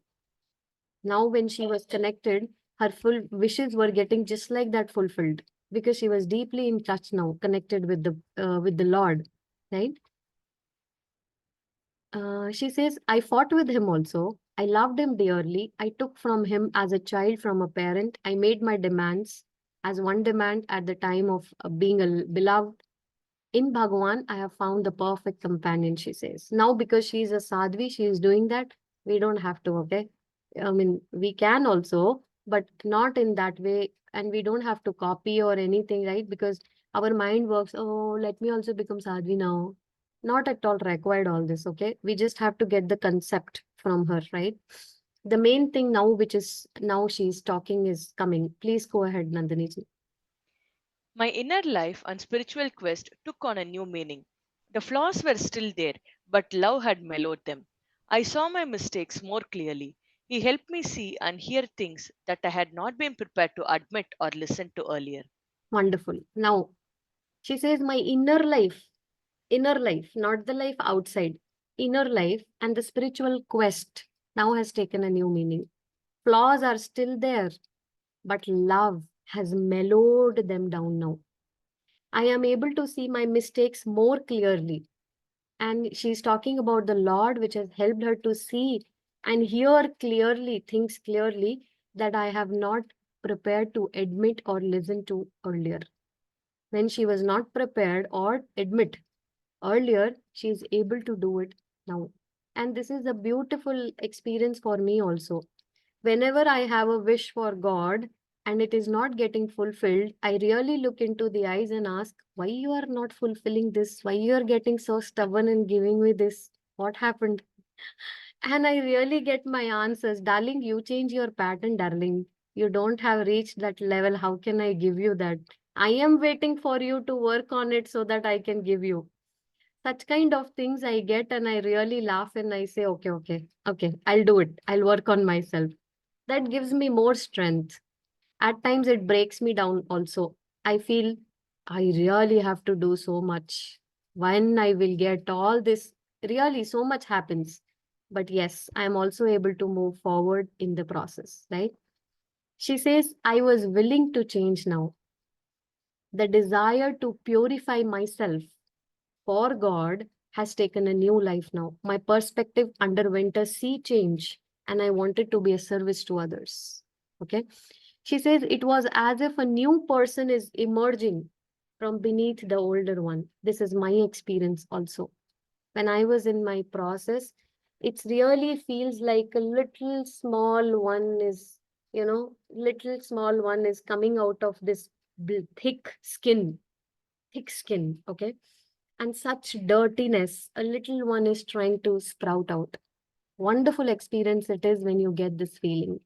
Now, when she was connected, her full wishes were getting just like that fulfilled because she was deeply in touch now, connected with the Lord, right? She says, I fought with him also. I loved him dearly. I took from him as a child from a parent. I made my demands as one demand at the time of being a beloved. In Bhagwan, I have found the perfect companion, she says. Now, because she is a sadhvi, she is doing that. We don't have to, okay? We can also, but not in that way. And we don't have to copy or anything, right? Because our mind works, oh, let me also become sadhvi now. Not at all required all this, okay? We just have to get the concept from her, right? The main thing now, which is now she's talking, is coming. Please go ahead, Nandini ji. My inner life and spiritual quest took on a new meaning. The flaws were still there, but love had mellowed them. I saw my mistakes more clearly. He helped me see and hear things that I had not been prepared to admit or listen to earlier. Wonderful. Now, she says, my inner life, not the life outside, inner life and the spiritual quest now has taken a new meaning. Flaws are still there, but love has mellowed them down now. I am able to see my mistakes more clearly. And she's talking about the Lord, which has helped her to see and hear clearly, things clearly that I have not prepared to admit or listen to earlier. When she was not prepared or admit earlier, she is able to do it now. And this is a beautiful experience for me also. Whenever I have a wish for God and it is not getting fulfilled, I really look into the eyes and ask, why you are not fulfilling this? Why you are getting so stubborn and giving me this? What happened? And I really get my answers. Darling, you change your pattern, darling. You don't have reached that level. How can I give you that? I am waiting for you to work on it so that I can give you. Such kind of things I get, and I really laugh and I say, okay, I'll do it. I'll work on myself. That gives me more strength. At times, it breaks me down also. I feel I really have to do so much. When I will get all this, really, so much happens. But yes, I am also able to move forward in the process, right? She says, I was willing to change now. The desire to purify myself for God has taken a new life now. My perspective underwent a sea change and I wanted to be a service to others. Okay. She says it was as if a new person is emerging from beneath the older one. This is my experience also. When I was in my process, it really feels like a little small one is, little small one is coming out of this thick skin. Okay. And such dirtiness, a little one is trying to sprout out. Wonderful experience it is when you get this feeling.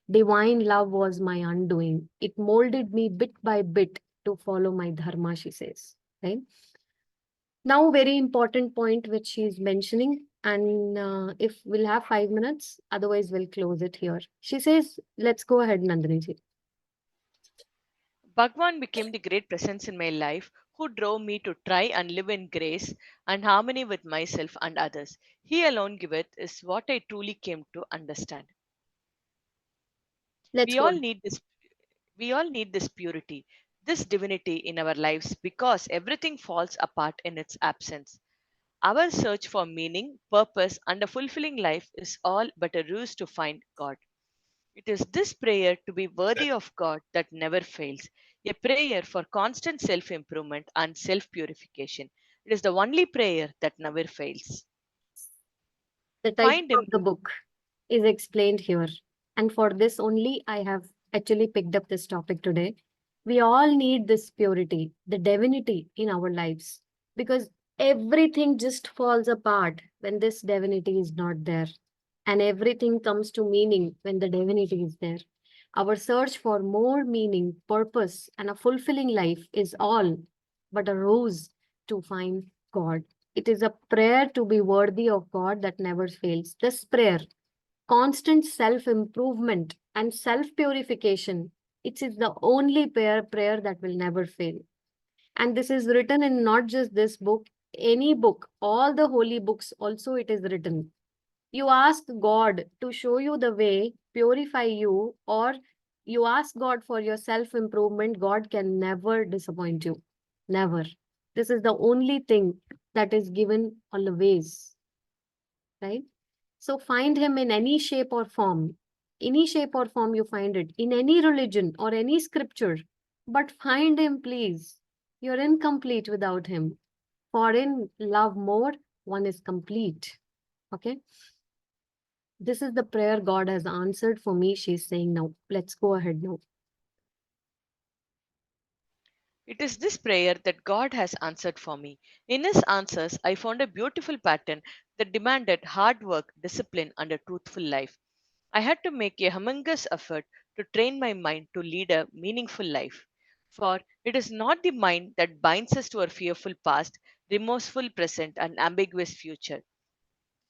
Divine love was my undoing. It molded me bit by bit to follow my dharma, she says. Right? Now, very important point which she's mentioning. And if we'll have 5 minutes, otherwise we'll close it here. She says, let's go ahead, Nandini ji. Bhagwan became the great presence in my life who drove me to try and live in grace and harmony with myself and others. He alone giveth is what I truly came to understand. Let's We go all ahead. need this we all need this purity, this divinity in our lives because everything falls apart in its absence. Our search for meaning, purpose, and a fulfilling life is all but a ruse to find God. It is this prayer to be worthy of God that never fails, a prayer for constant self improvement and self purification. It is the only prayer that never fails. The title Find of Him. the book is explained here. And for this only, I have actually picked up this topic today. We all need this purity, the divinity in our lives, because everything just falls apart when this divinity is not there. And everything comes to meaning when the divinity is there. Our search for more meaning, purpose, and a fulfilling life is all but a ruse to find God. It is a prayer to be worthy of God that never fails. This prayer, constant self improvement and self purification, it is the only prayer that will never fail. And this is written in not just this book, any book, all the holy books also it is written. You ask God to show you the way, purify you, or you ask God for your self improvement, God can never disappoint you. Never. This is the only thing that is given always, right? So find Him in any shape or form. Any shape or form you find it, in any religion or any scripture. But find Him, please. You're incomplete without Him. For in love more, one is complete. Okay? This is the prayer God has answered for me, she's saying now. Let's go ahead now. It is this prayer that God has answered for me. In His answers, I found a beautiful pattern that demanded hard work, discipline, and a truthful life. I had to make a humongous effort to train my mind to lead a meaningful life. For it is not the mind that binds us to our fearful past, remorseful present, and ambiguous future.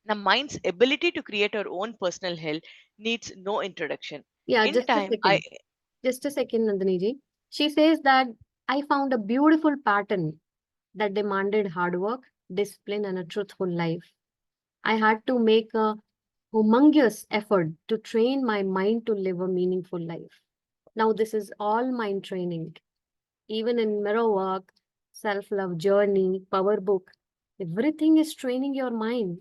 The mind's ability to create our own personal hell needs no introduction. Yeah, In just a time, I second. Just a second, Nandini ji. She says that I found a beautiful pattern that demanded hard work, discipline, and a truthful life. I had to make a humongous effort to train my mind to live a meaningful life. Now, this is all mind training. Even in mirror work, self love journey, power book, everything is training your mind.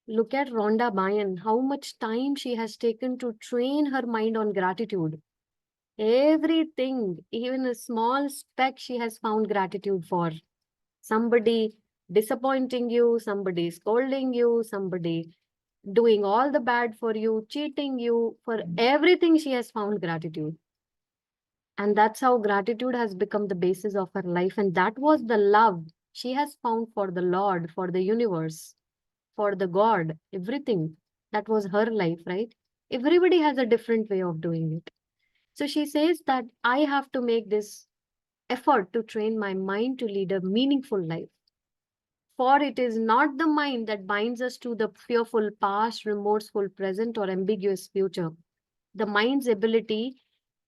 Look at Rhonda Byrne, how much time she has taken to train her mind on gratitude. Everything, even a small speck, she has found gratitude for. Somebody disappointing you, somebody scolding you, somebody doing all the bad for you, cheating you, for everything she has found gratitude. And that's how gratitude has become the basis of her life. And that was the love she has found for the Lord, for the universe, for the God, everything. That was her life, right? Everybody has a different way of doing it. So she says that I have to make this effort to train my mind to lead a meaningful life. For it is not the mind that binds us to the fearful past, remorseful present, or ambiguous future. The mind's ability,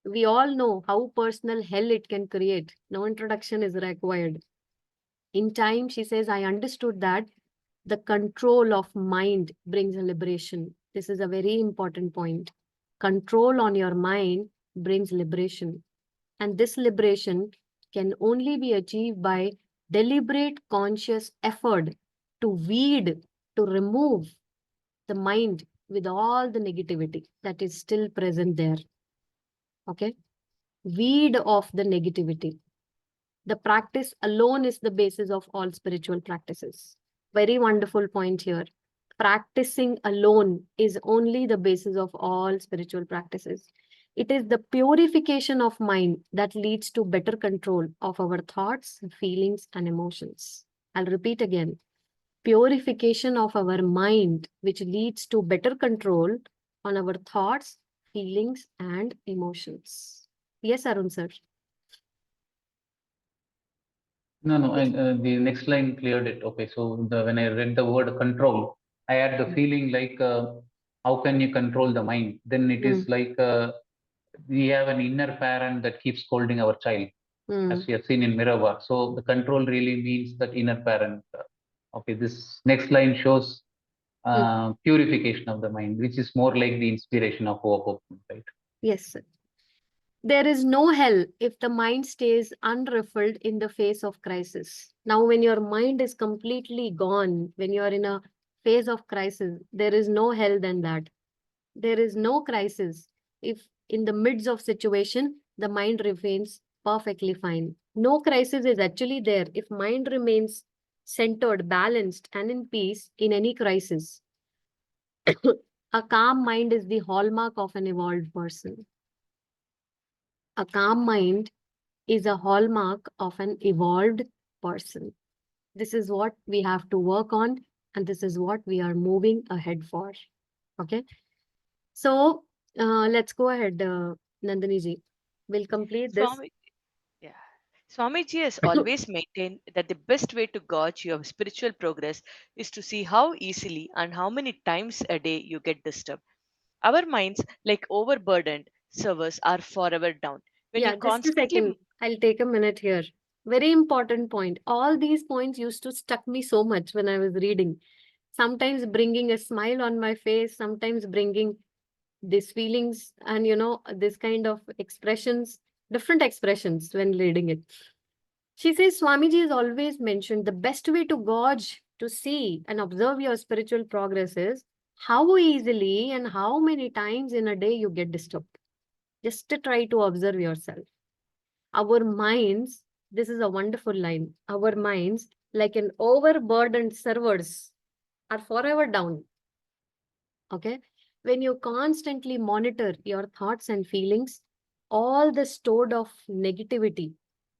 we all know how personal hell it can create. No introduction is required. In time, she says, I understood that the control of mind brings a liberation. This is a very important point. Control on your mind brings liberation. And this liberation can only be achieved by deliberate conscious effort to weed, to remove the mind with all the negativity that is still present there. Okay? Weed off the negativity. The practice alone is the basis of all spiritual practices. Very wonderful point here. Practicing alone is only the basis of all spiritual practices. It is the purification of mind that leads to better control of our thoughts, feelings, and emotions. I'll repeat again. Purification of our mind, which leads to better control on our thoughts, feelings, and emotions. Yes, Arun sir. No, no, the next line cleared it. Okay, so when I read the word control, I had the feeling like, how can you control the mind? Then it is like we have an inner parent that keeps scolding our child, as we have seen in mirror work. So the control really means that inner parent. Okay, this next line shows purification of the mind, which is more like the inspiration of hope, right? Yes, sir. There is no hell if the mind stays unruffled in the face of crisis. Now, when your mind is completely gone, when you are in a phase of crisis, there is no hell than that. There is no crisis if in the midst of situation, the mind remains perfectly fine. No crisis is actually there if mind remains centered, balanced, and in peace in any crisis. A calm mind is the hallmark of an evolved person. A calm mind is a hallmark of an evolved person. This is what we have to work on, and this is what we are moving ahead for. Okay. So let's go ahead, Nandini ji. We'll complete this. Swami, yeah. Swamiji has always maintained that the best way to gauge your spiritual progress is to see how easily and how many times a day you get disturbed. Our minds, like overburdened servers, are forever down. When you Yeah, just a second. constantly I'll take a minute here. Very important point. All these points used to stuck me so much when I was reading. Sometimes bringing a smile on my face, sometimes bringing these feelings and, this kind of expressions, different expressions when reading it. She says Swamiji has always mentioned the best way to gauge, to see and observe your spiritual progress is how easily and how many times in a day you get disturbed. Just to try to observe yourself. Our minds, this is a wonderful line, our minds, like an overburdened servers, are forever down. Okay. When you constantly monitor your thoughts and feelings, all the stored of negativity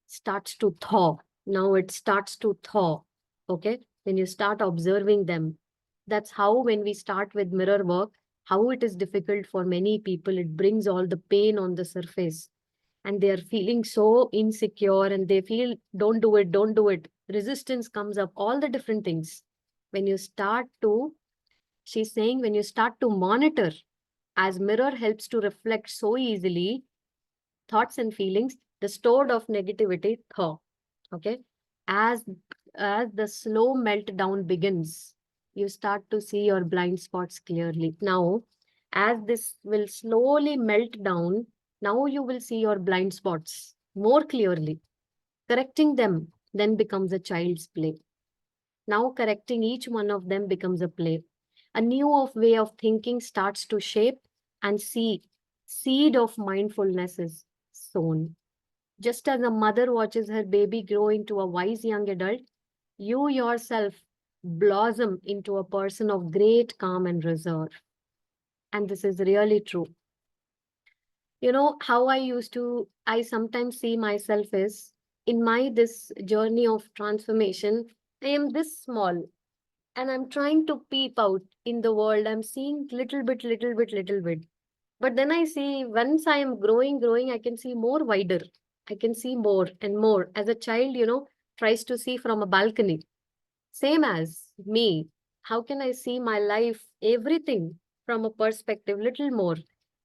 starts to thaw. Now it starts to thaw. Okay. When you start observing them, that's how when we start with mirror work, how it is difficult for many people. It brings all the pain on the surface, and they are feeling so insecure, and they feel, don't do it, don't do it. Resistance comes up, all the different things. When you start to, she's saying, when you start to monitor, as mirror helps to reflect so easily thoughts and feelings, the stored of negativity thaw. Okay. As as the slow meltdown begins, you start to see your blind spots clearly. Now, as this will slowly melt down, now you will see your blind spots more clearly. Correcting them then becomes a child's play. Now correcting each one of them becomes a play. A new of way of thinking starts to shape, and seed of mindfulness is sown. Just as a mother watches her baby grow into a wise young adult, you yourself blossom into a person of great calm and reserve. And this is really true. You know how I sometimes see myself is, in my this journey of transformation, I am this small, and I'm trying to peep out in the world. I'm seeing little bit, little bit, little bit. But then I see, once I am growing, I can see more wider. I can see more and more. As a child, tries to see from a balcony. Same as me. How can I see my life, everything from a perspective, little more?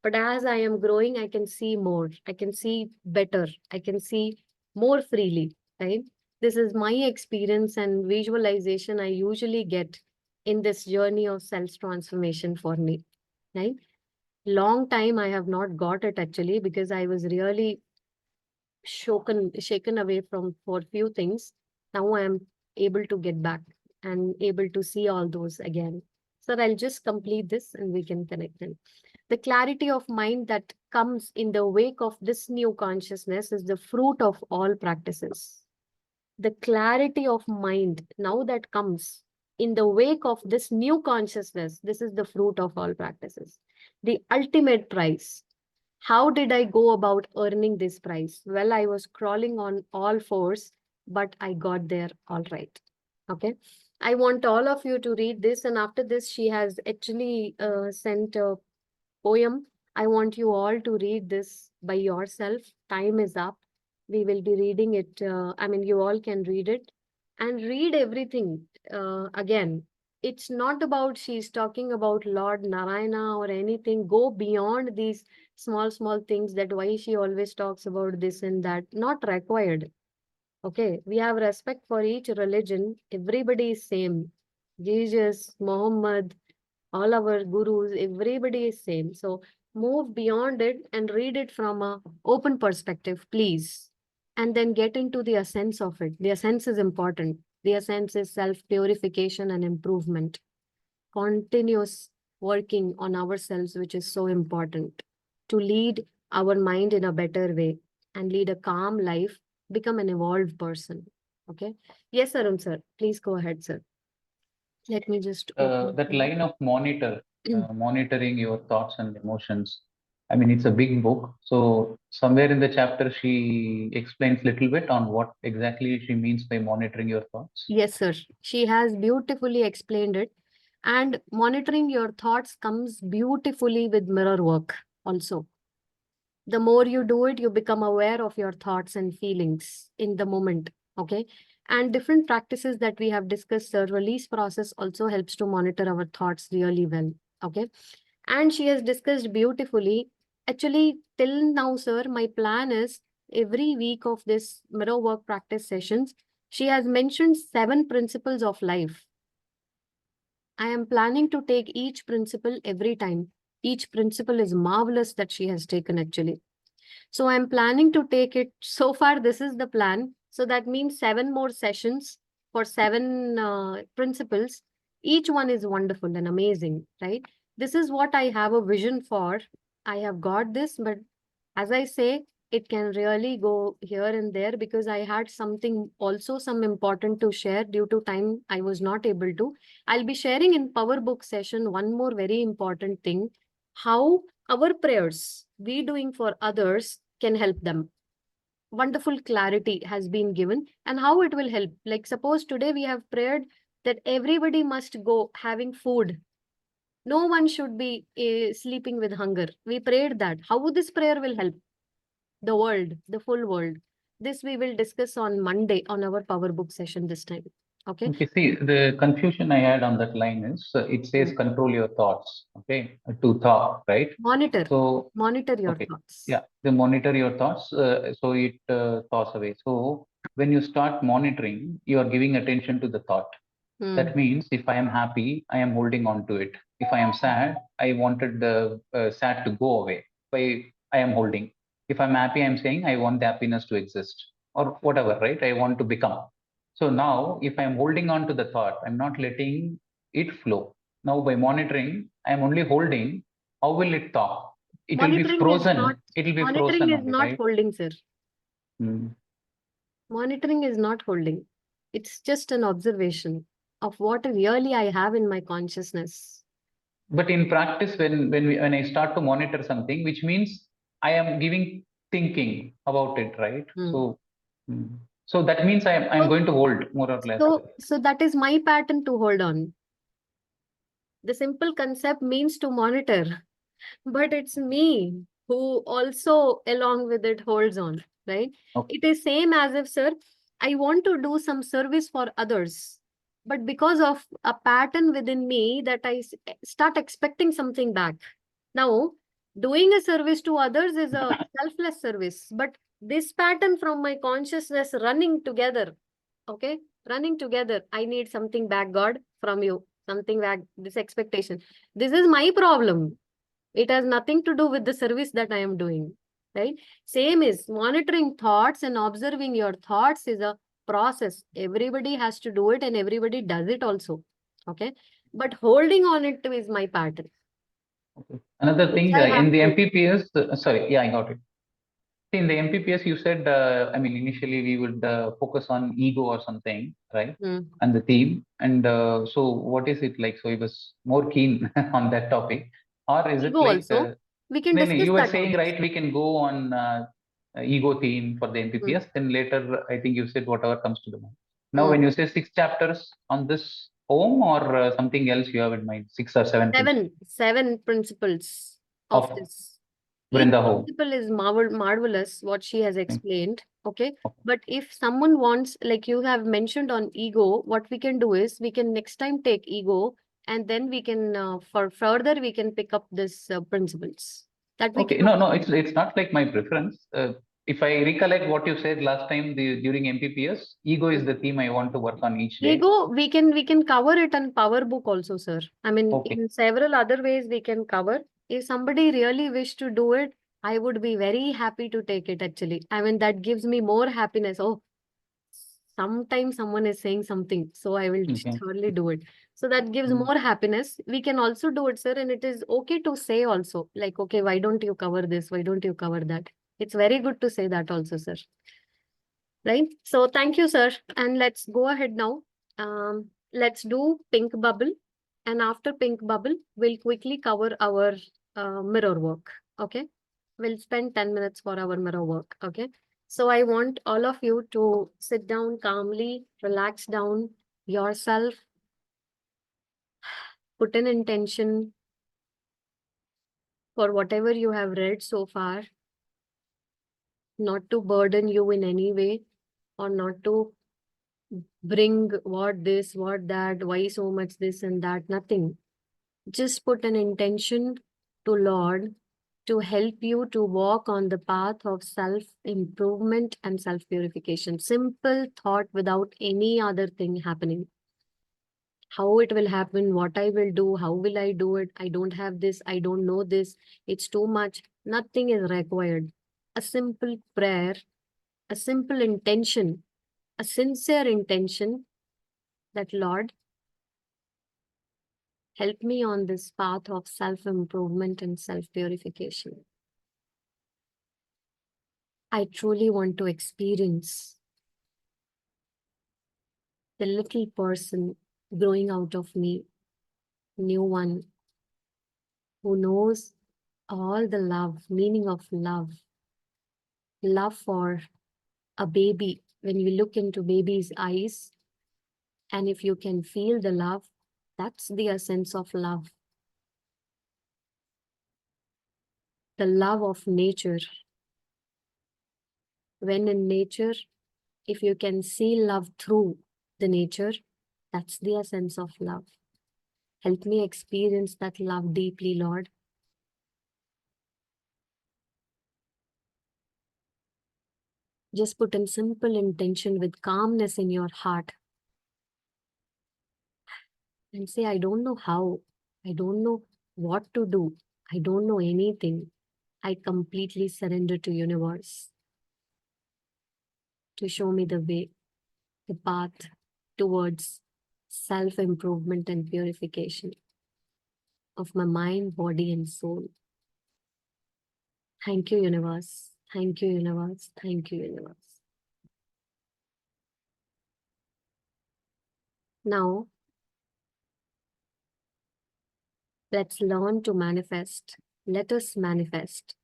But as I am growing, I can see more. I can see better. I can see more freely, right? This is my experience and visualization I usually get in this journey of self transformation for me, right? Long time I have not got it actually, because I was really shaken away from for few things. Now I am able to get back and able to see all those again. So I'll just complete this and we can connect them. The clarity of mind that comes in the wake of this new consciousness is the fruit of all practices. The clarity of mind now that comes in the wake of this new consciousness, this is the fruit of all practices. The ultimate prize. How did I go about earning this prize? Well, I was crawling on all fours, but I got there all right. Okay. I want all of you to read this. And after this, she has actually sent a poem. I want you all to read this by yourself. Time is up. We will be reading it. You all can read it and read everything again. It's not about she's talking about Lord Narayana or anything. Go beyond these small things, that why she always talks about this and that. Not required. Okay, we have respect for each religion. Everybody is same. Jesus, Muhammad, all our gurus, everybody is same. So move beyond it and read it from a open perspective, please. And then get into the essence of it. The essence is important. The essence is self-purification and improvement. Continuous working on ourselves, which is so important to lead our mind in a better way and lead a calm life, become an evolved person. Okay. Yes, Arun sir. Please go ahead, sir. Let me just open. That line of monitoring your thoughts and emotions. I mean, it's a big book. So somewhere in the chapter, she explains little bit on what exactly she means by monitoring your thoughts. Yes, sir. She has beautifully explained it. And monitoring your thoughts comes beautifully with mirror work also. The more you do it, you become aware of your thoughts and feelings in the moment. Okay. And different practices that we have discussed, the release process also helps to monitor our thoughts really well. Okay. And she has discussed beautifully. Actually, till now, sir, my plan is every week of this mirror work practice sessions, she has mentioned 7 principles of life. I am planning to take each principle every time. Each principle is marvelous that she has taken actually. So I'm planning to take it. So far, this is the plan. So that means 7 more sessions for 7 principles. Each one is wonderful and amazing, right? This is what I have a vision for. I have got this, but as I say, it can really go here and there because I had something also some important to share. Due to time, I was not able to. I'll be sharing in Power Book session one more very important thing, how our prayers we doing for others can help them. Wonderful clarity has been given and how it will help. Like suppose today we have prayed that everybody must go having food. No one should be sleeping with hunger. We prayed that. How this prayer will help the world, the full world? This we will discuss on Monday on our power book session this time. Okay. Okay, see, the confusion I had on that line is it says control your thoughts, okay, to thought, right? Monitor. So, Monitor your okay, thoughts. yeah, they monitor your thoughts, so it thoughts away. So when you start monitoring, you are giving attention to the thought. That means if I am happy, I am holding on to it. If I am sad, I wanted the sad to go away. I am holding. If I'm happy, I'm saying I want the happiness to exist or whatever, right? I want to become. So now, if I'm holding on to the thought, I'm not letting it flow. Now, by monitoring, I'm only holding. How will it talk? It will be Monitoring is not frozen. It will be monitoring frozen is only, not right? holding, sir. Mm. Monitoring is not holding. It's just an observation of what really I have in my consciousness. But in practice, when I start to monitor something, which means I am giving thinking about it, right? So so that means I'm So, going to hold more or less. so that is my pattern to hold on. The simple concept means to monitor, but it's me who also along with it holds on, right? Okay. It is same as if, sir, I want to do some service for others, but because of a pattern within me that start expecting something back. Now, doing a service to others is a selfless service, but this pattern from my consciousness running together, okay, running together, I need something back, God, from you, something back, this expectation. This is my problem. It has nothing to do with the service that I am doing, right? Same is monitoring thoughts and observing your thoughts is a process. Everybody has to do it and everybody does it also, okay? But holding on it is my pattern. Okay. Another Which thing I have in the to. MPPS, sorry, yeah, I got it. In the MPPS, you said, I mean, initially we would focus on ego or something, right? And the theme. And so what is it like? So I was more keen on that topic. Or is it Ego like, also. We can no, discuss you were that saying, also. right, we can go on ego theme for the MPPS. Then later, I think you said whatever comes to the mind. Now, when you say 6 chapters on this home or something else you have in mind, 6 or 7 principles Seven principles of this. Each Vrinda home. principle is marvelous, what she has explained. Okay. Okay. But if someone wants, like you have mentioned on ego, what we can do is we can next time take ego and then we can, for further, we can pick up this principles. That we Okay, can. no, it's not like my preference. If I recollect what you said last time during MPPS, ego is the theme I want to work on each day. Ego, we can cover it on Power Book also, sir. I mean, Okay. in several other ways we can cover. If somebody really wish to do it, I would be very happy to take it actually. I mean, that gives me more happiness. Oh, sometimes someone is saying something, so I will Okay. surely do it. So that gives more happiness. We can also do it, sir, and it is okay to say also, like, okay, why don't you cover this? Why don't you cover that? It's very good to say that also, sir. Right? So thank you, sir. And let's go ahead now. Let's do pink bubble. And after pink bubble, we'll quickly cover our mirror work. Okay. We'll spend 10 minutes for our mirror work. Okay. So I want all of you to sit down calmly, relax down yourself, put an intention for whatever you have read so far, not to burden you in any way or not to bring what this, what that, why so much this and that, nothing. Just put an intention to Lord to help you to walk on the path of self-improvement and self-purification. Simple thought without any other thing happening. How it will happen, what I will do, how will I do it? I don't have this, I don't know this, it's too much. Nothing is required. A simple prayer, a simple intention, a sincere intention that Lord, help me on this path of self-improvement and self-purification. I truly want to experience the little person growing out of me, new one, who knows all the love, meaning of love for a baby. When you look into baby's eyes, and if you can feel the love, that's the essence of love. the love of nature. When in nature, if you can see love through the nature, that's the essence of love. Help me experience that love deeply, Lord. Just put in simple intention with calmness in your heart and say, I don't know how, I don't know what to do, I don't know anything. I completely surrender to universe to show me the way, the path towards self-improvement and purification of my mind, body, and soul. Thank you, universe. Thank you, universe. Thank you, universe. Now, let's learn to manifest. Let us manifest.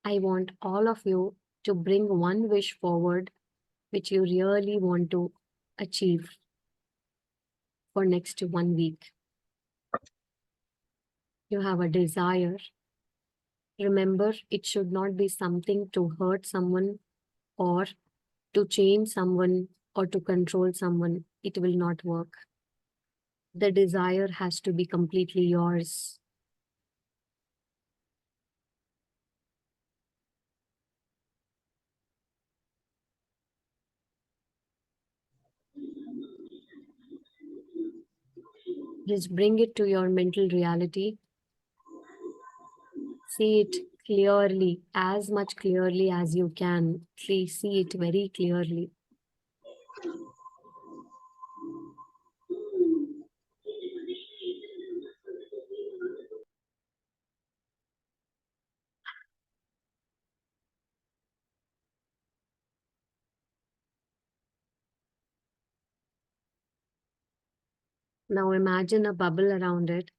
I want all of you to bring one wish forward which you really want to achieve for next 1 week. You have a desire. Remember, it should not be something to hurt someone or to change someone or to control someone. It will not work. The desire has to be completely yours. Just bring it to your mental reality. See it clearly, as much clearly as you can. Please see it very clearly. Now imagine a bubble around it.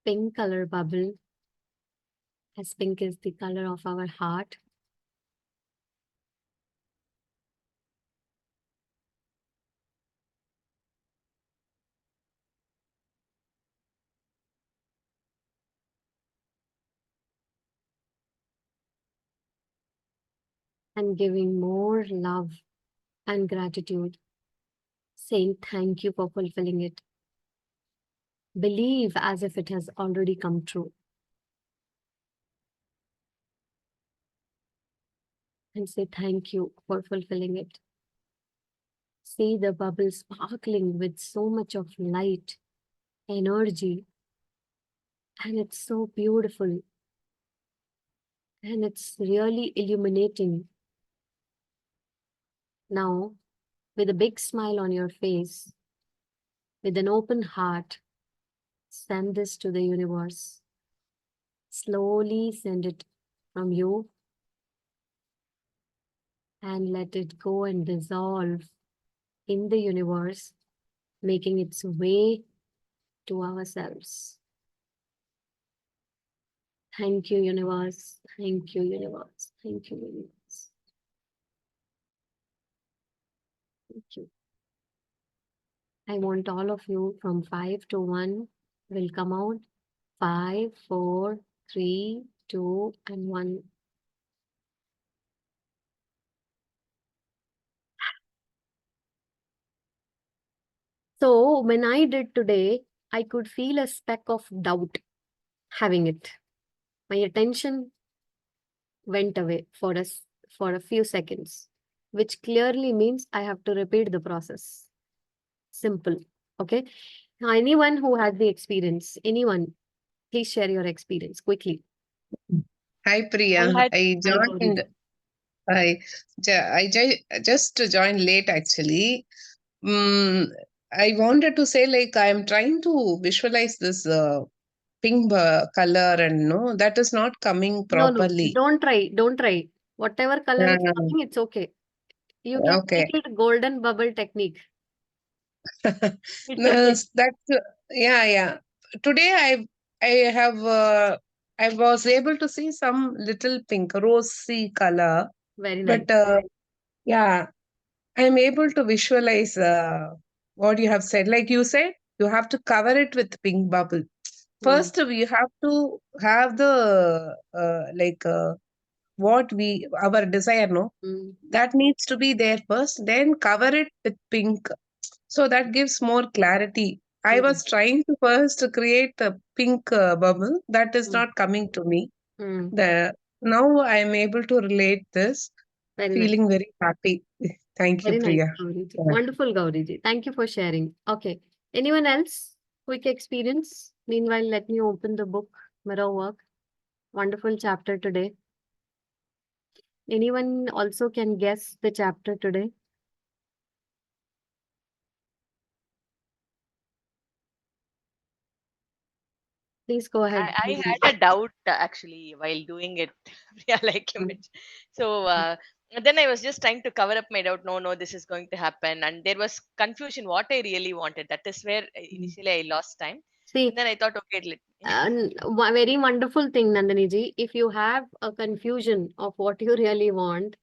Pink color bubble, as pink is the color of our heart. And giving more love and gratitude, saying thank you for fulfilling it. Believe as if it has already come true. And say thank you for fulfilling it. See the bubble sparkling with so much of light, energy, and it's so beautiful. And it's really illuminating. Now, with a big smile on your face, with an open heart, send this to the universe. Slowly send it from you and let it go and dissolve in the universe, making its way to ourselves. Thank you, universe. Thank you, universe. Thank you, universe. Thank you. I want all of you from 5 to 1 will come out. 5, 4, 3, 2, and 1. So when I did today, I could feel a speck of doubt having it. My attention went away for a few seconds, which clearly means I have to repeat the process. Simple. Okay. Now, anyone who has the experience, anyone, please share your experience quickly. Hi Priya, I had I joined. Just joined late actually. I wanted to say like I'm trying to visualize this pink color and no, that is not coming No, no, properly. don't try. Don't try. Whatever color is coming, it's okay. You can Okay. make it golden bubble technique. It's No, okay. that's yeah. Today I have I was able to see some little pink rosy color, Very nice. but yeah, I'm able to visualize what you have said. Like you said, you have to cover it with pink bubble. First, we have to have the what we our desire, no, that needs to be there first. Then cover it with pink, so that gives more clarity. I was trying to first create a pink bubble that is not coming to me. The now I am able to relate this, Very nice. feeling very happy. Thank you, Very nice, Priya. Gauriji. Yeah. Wonderful, Gauriji. Thank you for sharing. Okay. Anyone else? Quick experience. Meanwhile, let me open the book, Mirror Work. Wonderful chapter today. Anyone also can guess the chapter today? Please go ahead. I had a doubt actually while doing it. Yeah, like you mentioned. So then I was just trying to cover up my doubt. No, this is going to happen, and there was confusion what I really wanted. That is where initially I lost time. See, And then I thought, okay, very wonderful thing, Nandini ji. If you have a confusion of what you really want,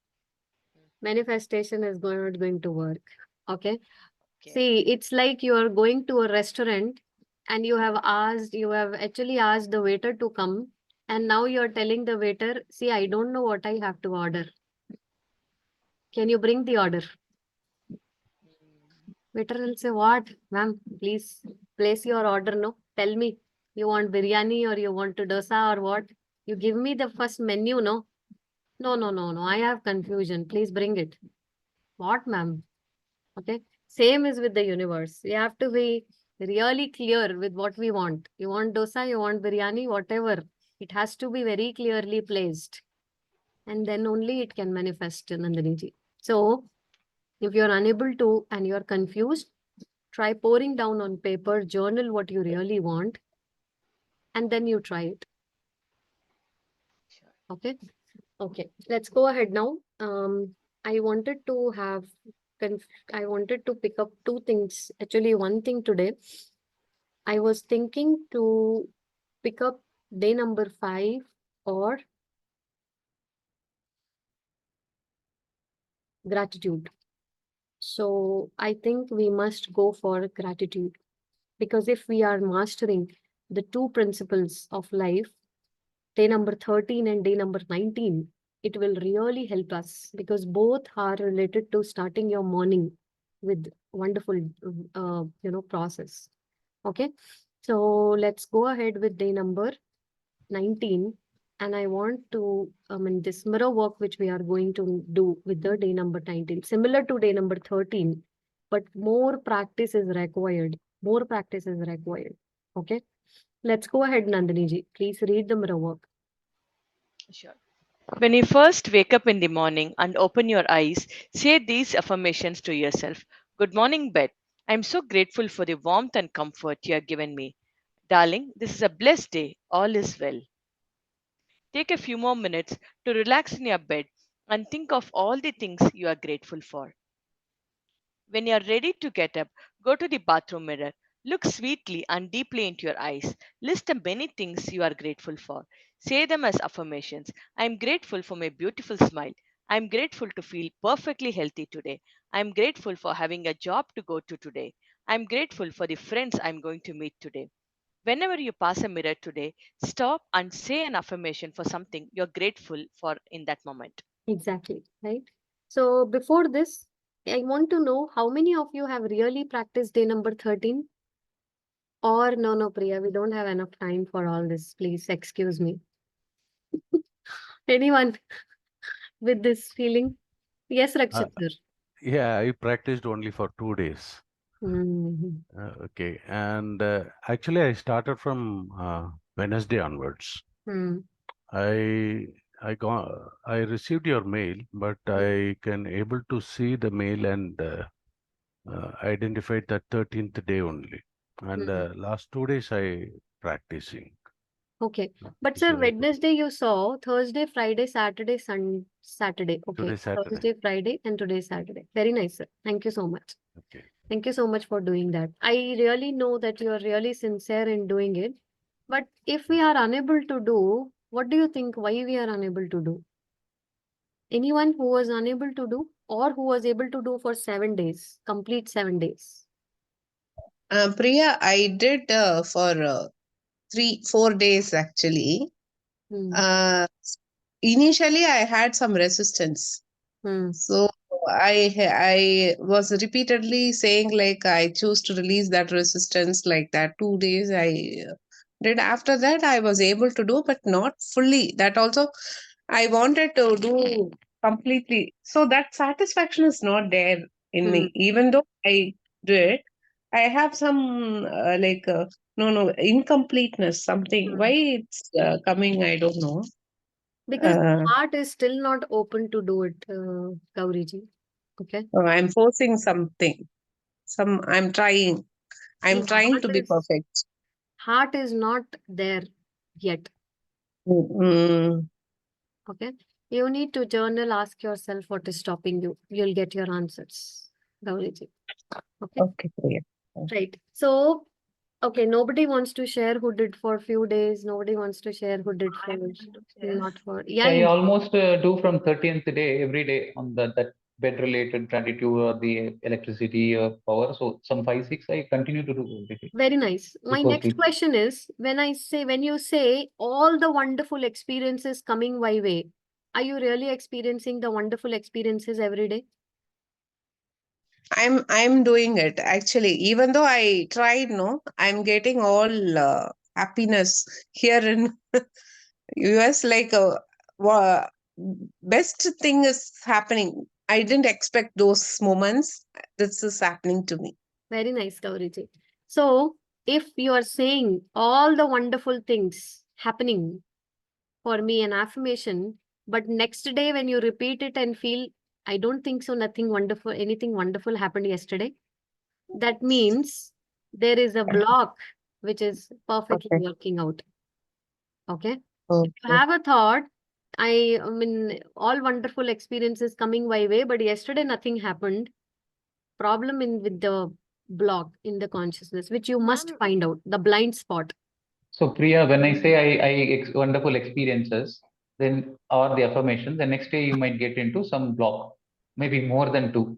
manifestation is not going to work. Okay. See, it's like you are going to a restaurant and you have actually asked the waiter to come, and now you're telling the waiter, see, I don't know what I have to order. Can you bring the order? Waiter will say, what? Ma'am, please place your order, no? Tell me, you want biryani or you want to dosa or what? You give me the first menu, no? No. I have confusion. Please bring it. What, ma'am? Okay. Same is with the universe. We have to be really clear with what we want. You want dosa, you want biryani, whatever. It has to be very clearly placed. And then only it can manifest, Nandini ji. So, if you're unable to and you're confused, try pouring down on paper, journal what you really want, and then you try it. Okay. Okay. Let's go ahead now. I wanted to pick up two things. Actually, one thing today. I was thinking to pick up day number 5 or gratitude. So I think we must go for gratitude, because if we are mastering the two principles of life, day number 13 and day number 19, it will really help us, because both are related to starting your morning with wonderful process. Okay, so let's go ahead with day number 19, and I want to this mirror work which we are going to do with the day number 19, similar to day number 13, but more practice is required. More practice is required. Okay, let's go ahead, Nandini ji. Please read the mirror work. Sure. When you first wake up in the morning and open your eyes, say these affirmations to yourself. Good morning, bed. I'm so grateful for the warmth and comfort you have given me. Darling, this is a blessed day. All is well. Take a few more minutes to relax in your bed and think of all the things you are grateful for. When you are ready to get up, go to the bathroom mirror. Look sweetly and deeply into your eyes. List the many things you are grateful for. Say them as affirmations. I am grateful for my beautiful smile. I am grateful to feel perfectly healthy today. I am grateful for having a job to go to today. I am grateful for the friends I am going to meet today. Whenever you pass a mirror today, stop and say an affirmation for something you're grateful for in that moment. Exactly, right? So before this, I want to know how many of you have really practiced day number 13? Or no, Priya, we don't have enough time for all this. Please excuse me. Anyone with this feeling? Yes, Rakshit sir. Yeah, I practiced only for 2 days. Okay, and actually, I started from Wednesday onwards. I received your mail, but I can able to see the mail and identified that 13th day only. And last 2 days I practicing. Okay, but sir, So Wednesday you saw, Thursday, Friday, Saturday, Saturday. Okay, today Saturday. Thursday, Friday, and today Saturday. Very nice, sir. Thank you so much. Okay. Thank you so much for doing that. I really know that you are really sincere in doing it. But if we are unable to do, what do you think? Why we are unable to do? Anyone who was unable to do, or who was able to do for 7 days, complete 7 days? Priya, I did for 3-4 days actually. Hmm. Initially, I had some resistance. Hmm. So I was repeatedly saying like I choose to release that resistance like that 2 days I did. After that I was able to do, but not fully. That also I wanted to do completely. So that satisfaction is not there in Hmm. me. Even though I do it, I have some no incompleteness. Something why it's coming. I don't know. Because Uh, heart is still not open to do it, Gauriji. Okay. I'm forcing something. I'm trying. I'm Yeah, trying to be perfect. heart is not there yet. Mm, Okay. You need to journal, ask yourself what is stopping you. You'll get your answers, Gauriji. Okay. okay, Priya. Right. So, okay, nobody wants to share who did for few days. Nobody wants to share who did for not for. Yeah, I you. almost do from 13th day every day on that bed related gratitude or the electricity or power. So some 5-6 I continue to do every day Very nice. My before next sleep. question is when you say all the wonderful experiences coming my way, are you really experiencing the wonderful experiences every day? I'm doing it actually. Even though I tried, no, I'm getting all happiness here in US. Like best thing is happening. I didn't expect those moments. This is happening to me. Very nice, Gauriji. So, if you are saying all the wonderful things happening for me, an affirmation, but next day when you repeat it and feel, I don't think so, anything wonderful happened yesterday, that means there is a block which is perfectly Okay. working out. Okay. If you Okay. have a thought, I mean, all wonderful experiences coming my way, but yesterday nothing happened. Problem in with the block in the consciousness, which you must Ma'am, find out, the blind spot. So Priya, when I say wonderful experiences, then or the affirmation, the next day you might get into some block, maybe more than two,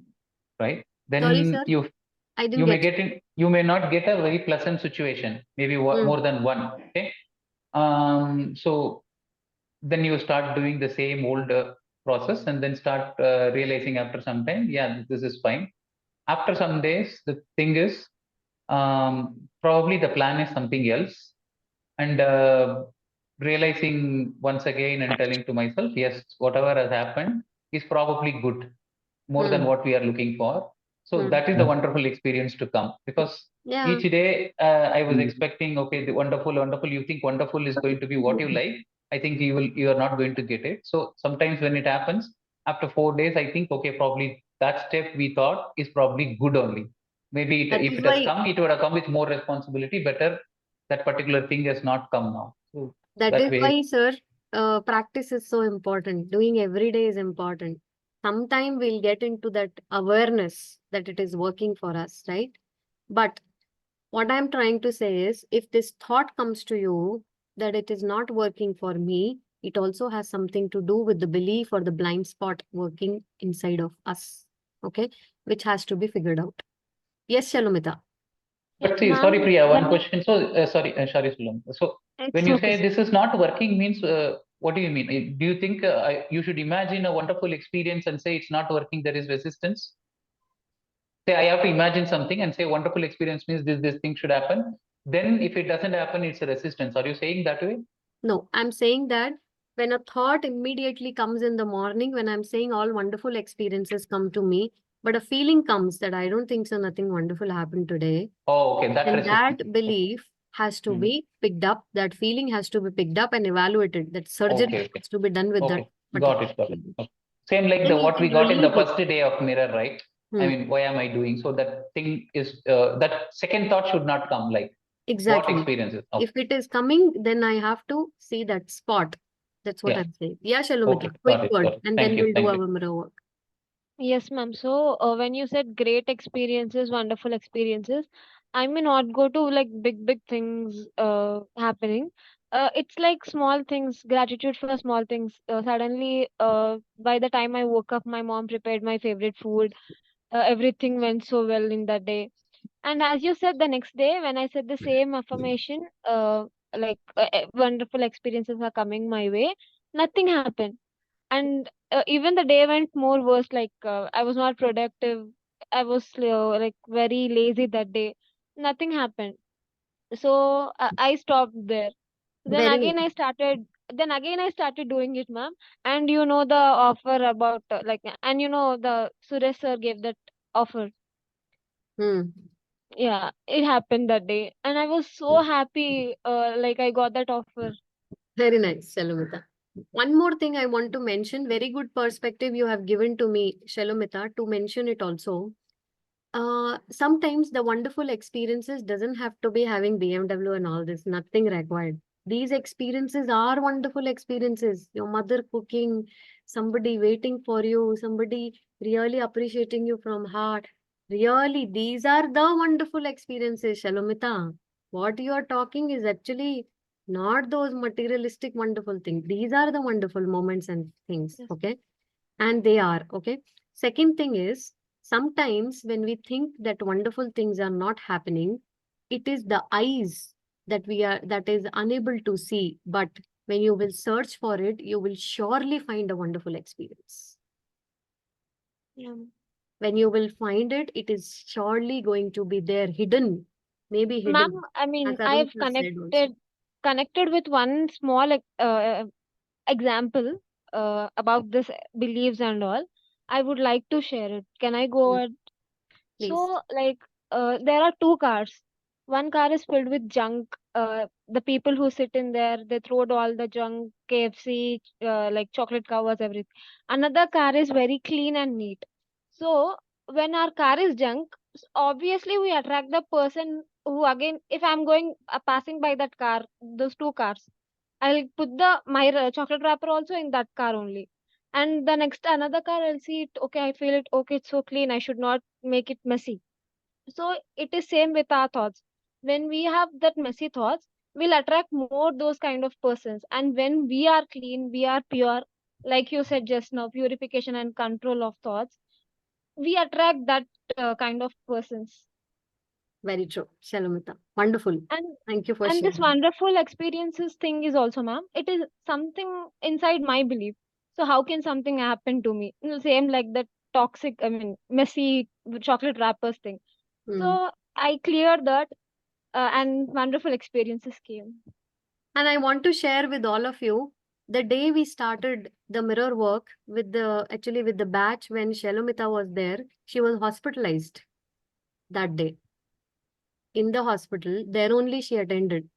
right? Sorry, Then sir, you I didn't you may get. get in you may not get a very pleasant situation, maybe Mm, more than one. Okay. So then you start doing the same old process and then start realizing after some time, yeah, this is fine. After some days, the thing is, probably the plan is something else, and realizing once again and telling to myself, yes, whatever has happened is probably good, more than mm, what we are looking for. So mm. that is the wonderful experience to come, because Yeah, each day I was expecting, okay, the wonderful, you think wonderful is going to be what you like. I think you are not going to get it. So sometimes when it happens after 4 days, I think, okay, probably that step we thought is probably good only. Maybe that if is it has why come, it would have come with more responsibility. Better that particular thing has not come now. So that that is way, why, sir, practice is so important. Doing every day is important. Sometime we'll get into that awareness that it is working for us, right? But what I'm trying to say is, if this thought comes to you that it is not working for me, it also has something to do with the belief or the blind spot working inside of us, okay? Which has to be figured out. Yes, Shalomita. but see, sorry, ma'am, Priya, one when question. So, sorry, Sulam. So, when it's you okay, say sir. this is not working, means what do you mean? Do you think you should imagine a wonderful experience and say it's not working, there is resistance? Say I have to imagine something and say wonderful experience means this thing should happen. Then, if it doesn't happen, it's a resistance. Are you saying that way? No, I'm saying that when a thought immediately comes in the morning, when I'm saying all wonderful experiences come to me, but a feeling comes that I don't think so, nothing wonderful happened today, Oh, okay, that then resistance. that belief has to Hmm. be picked up, that feeling has to be picked up and evaluated. That surgery Okay, okay, has to be done with that okay. Got particular it, got it. feeling. Okay. Same like Then the you what we can got in the release it. first day of mirror, right? I Hmm. mean, why am I doing? So that thing is that second thought should not come. Like what Exactly. experiences? Okay, If it is coming, then I have to see that spot. That's what yeah, I'm saying. Yeah, okay, Shalomita, quick got word, it. and Thank then you, we'll do thank you. our mirror work. Yes, ma'am. So, when you said great experiences, wonderful experiences, I may not go to like big things happening. It's like small things, gratitude for small things. Suddenly, by the time I woke up, my mom prepared my favorite food. Everything went so well in that day. And as you said, the next day when I said the same affirmation, wonderful experiences are coming my way, nothing happened. And even the day went more worse. I was not productive. I was very lazy that day. Nothing happened. So I stopped there. Then Very again nice. I started. Then again I started doing it, ma'am. And you know the offer about and you know the Suresh sir gave that offer. Hmm. Yeah, it happened that day, and I was so happy. I got that offer. Very nice, Shalomita. One more thing I want to mention, very good perspective you have given to me, Shalomita, to mention it also. Sometimes the wonderful experiences doesn't have to be having BMW and all this, nothing required. These experiences are wonderful experiences. Your mother cooking, somebody waiting for you, somebody really appreciating you from heart. Really, these are the wonderful experiences, Shalomita. What you are talking is actually not those materialistic wonderful things. These are the wonderful moments and things, Yes. okay? And they are, okay? Second thing is, sometimes when we think that wonderful things are not happening, it is the eyes that is unable to see. But when you will search for it, you will surely find a wonderful experience. Yeah. When you will find it, it is surely going to be there, hidden, maybe Ma'am, hidden, I mean, as Arun I've sir said also. connected with one small example about this beliefs and all. I would like to share it. Can I go Mm, ahead? please. So, there are two cars. One car is filled with junk. The people who sit in there, they throw all the junk, KFC, chocolate covers, everything. Another car is very clean and neat. So, when our car is junk, obviously we attract the person who, again, if I'm going passing by that car, those two cars, I'll put my chocolate wrapper also in that car only. And the next another car, I'll see it. Okay, I feel it. Okay, it's so clean. I should not make it messy. So it is same with our thoughts. When we have that messy thoughts, we'll attract more those kind of persons. And when we are clean, we are pure, like you said just now, purification and control of thoughts, we attract that kind of persons. Very true, Shalomita. Wonderful. And Thank you for and this sharing. wonderful experiences thing is also, ma'am, it is something inside my belief. So how can something happen to me? Same like that toxic, I mean, messy chocolate wrappers thing. Mm. So I cleared that, and wonderful experiences came. And I want to share with all of you the day we started the mirror work with the batch when Shalomita was there, she was hospitalized that day in the hospital. There only she attended.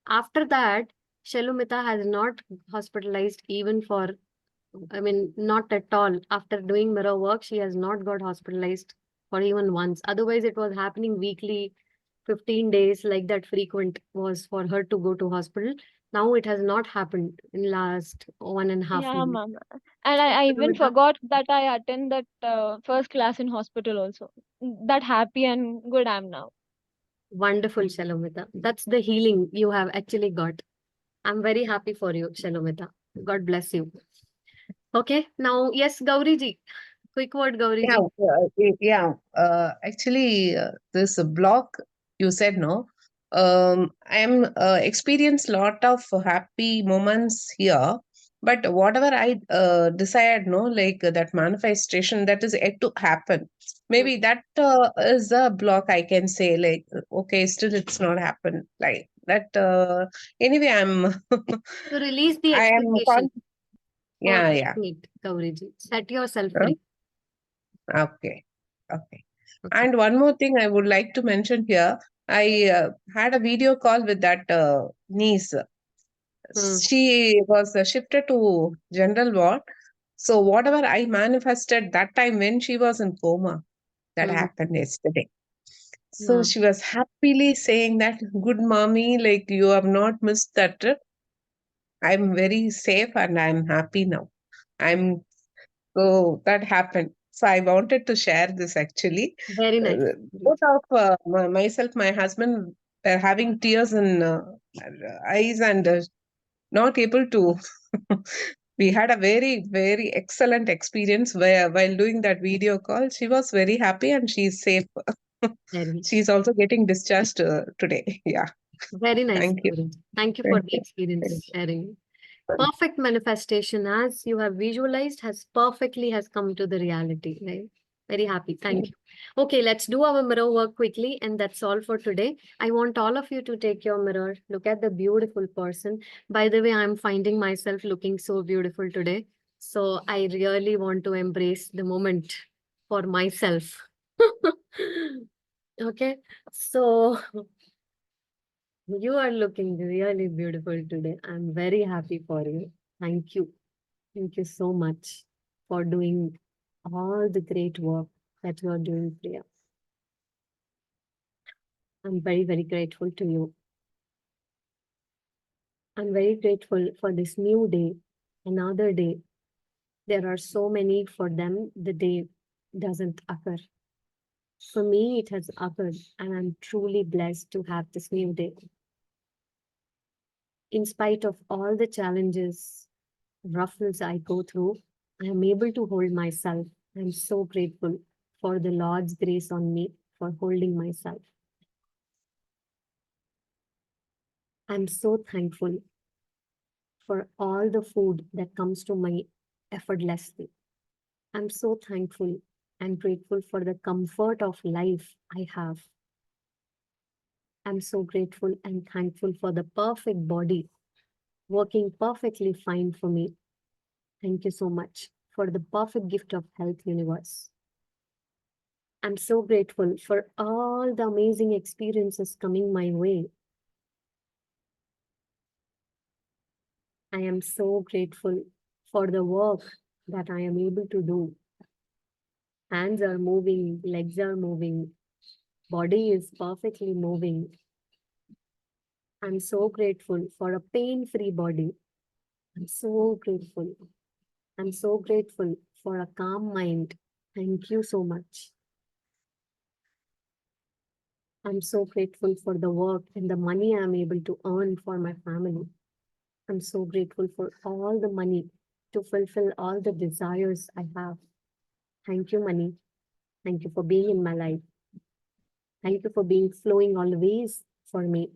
After that, Shalomita has not hospitalized even for, I mean, not at all. After doing mirror work, she has not got hospitalized for even once. Otherwise, it was happening weekly, 15 days, like that frequent was for her to go to hospital. Now it has not happened in last 1.5 Yeah, months. ma'am. And I even Shalomita, forgot that I attend that first class in hospital also. That happy and good I'm now. wonderful, Shalomita. That's the healing you have actually got. I'm very happy for you, Shalomita. God bless you. Okay, now, yes, Gauri ji. Quick word, Gauri Yeah, ji. yeah. Actually, this block you said no. I am experienced lot of happy moments here, but whatever I desired, no, like that manifestation that is yet to happen. Hmm. Maybe that is a block I can say. Like, okay, still it's not happened. Like that. Anyway, I'm. To release the I am. expectation for Yeah, yeah. getting it, Gauri ji. Set yourself Huh? free. Okay. Okay. Okay. And one more thing I would like to mention here, I had a video call with that niece. Hmm. She was shifted to general ward. So whatever I manifested that time when she was in coma, that Hmm. happened yesterday. So Yeah. she was happily saying that, good mommy, like you have not missed that trip. I'm very safe and I'm happy now. I'm So that happened. So I wanted to share this actually. Very nice. Both of myself, my husband were having tears in our eyes and not able to. We had a very, very excellent experience where while doing that video call, she was very happy and she's safe. Very, She's also getting discharged today. Yeah. very nice Thank you. story. Thank you for Thank the you. experience sharing. Perfect manifestation, as you have visualized, has perfectly has come to the reality, right? Very happy. Thank you. Okay, let's do our mirror work quickly, and that's all for today. I want all of you to take your mirror, look at the beautiful person. By the way, I'm finding myself looking so beautiful today. So I really want to embrace the moment for myself. Okay, so you are looking really beautiful today. I'm very happy for you. Thank you. Thank you so much for doing all the great work that you are doing, Priya. I'm very, very grateful to you. I'm very grateful for this new day, another day. There are so many for them, the day doesn't occur. For me, it has occurred, and I'm truly blessed to have this new day. In spite of all the challenges, ruffles I go through, I am able to hold myself. I'm so grateful for the Lord's grace on me for holding myself. I'm so thankful for all the food that comes to me effortlessly. I'm so thankful and grateful for the comfort of life I have. I'm so grateful and thankful for the perfect body working perfectly fine for me. Thank you so much for the perfect gift of health, universe. I'm so grateful for all the amazing experiences coming my way. I am so grateful for the work that I am able to do. Hands are moving, legs are moving, body is perfectly moving. I'm so grateful for a pain-free body. I'm so grateful. I'm so grateful for a calm mind. Thank you so much. I'm so grateful for the work and the money I'm able to earn for my family. I'm so grateful for all the money to fulfill all the desires I have. Thank you, money. Thank you for being in my life. Thank you for being flowing always for me.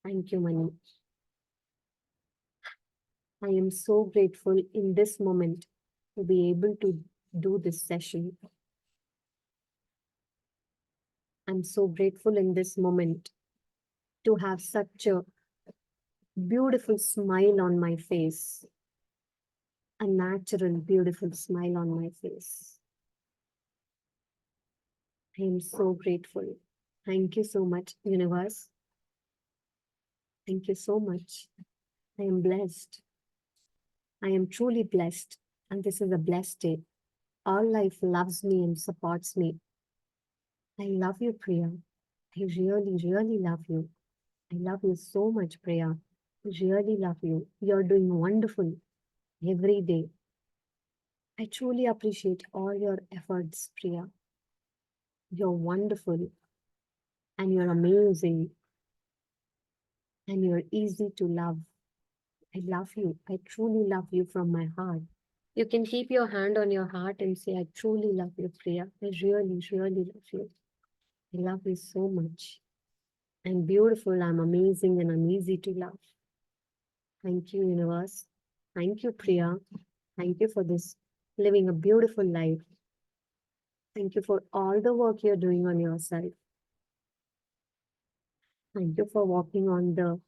Thank you, money. I am so grateful in this moment to be able to do this session. I'm so grateful in this moment to have such a beautiful smile on my face, a natural, beautiful smile on my face. I am so grateful. Thank you so much, universe. Thank you so much. I am blessed. I am truly blessed, and this is a blessed day. All life loves me and supports me. I love you, Priya. I really, really love you. I love you so much, Priya. I really love you. You're doing wonderful every day. I truly appreciate all your efforts, Priya. You're wonderful and you're amazing and you're easy to love. I love you. I truly love you from my heart. You can keep your hand on your heart and say, I truly love you, Priya. I really, really love you. I love you so much. I'm beautiful, I'm amazing, and I'm easy to love. Thank you, universe. Thank you, Priya. Thank you for this living a beautiful life. Thank you for all the work you're doing on yourself. Thank you for walking on the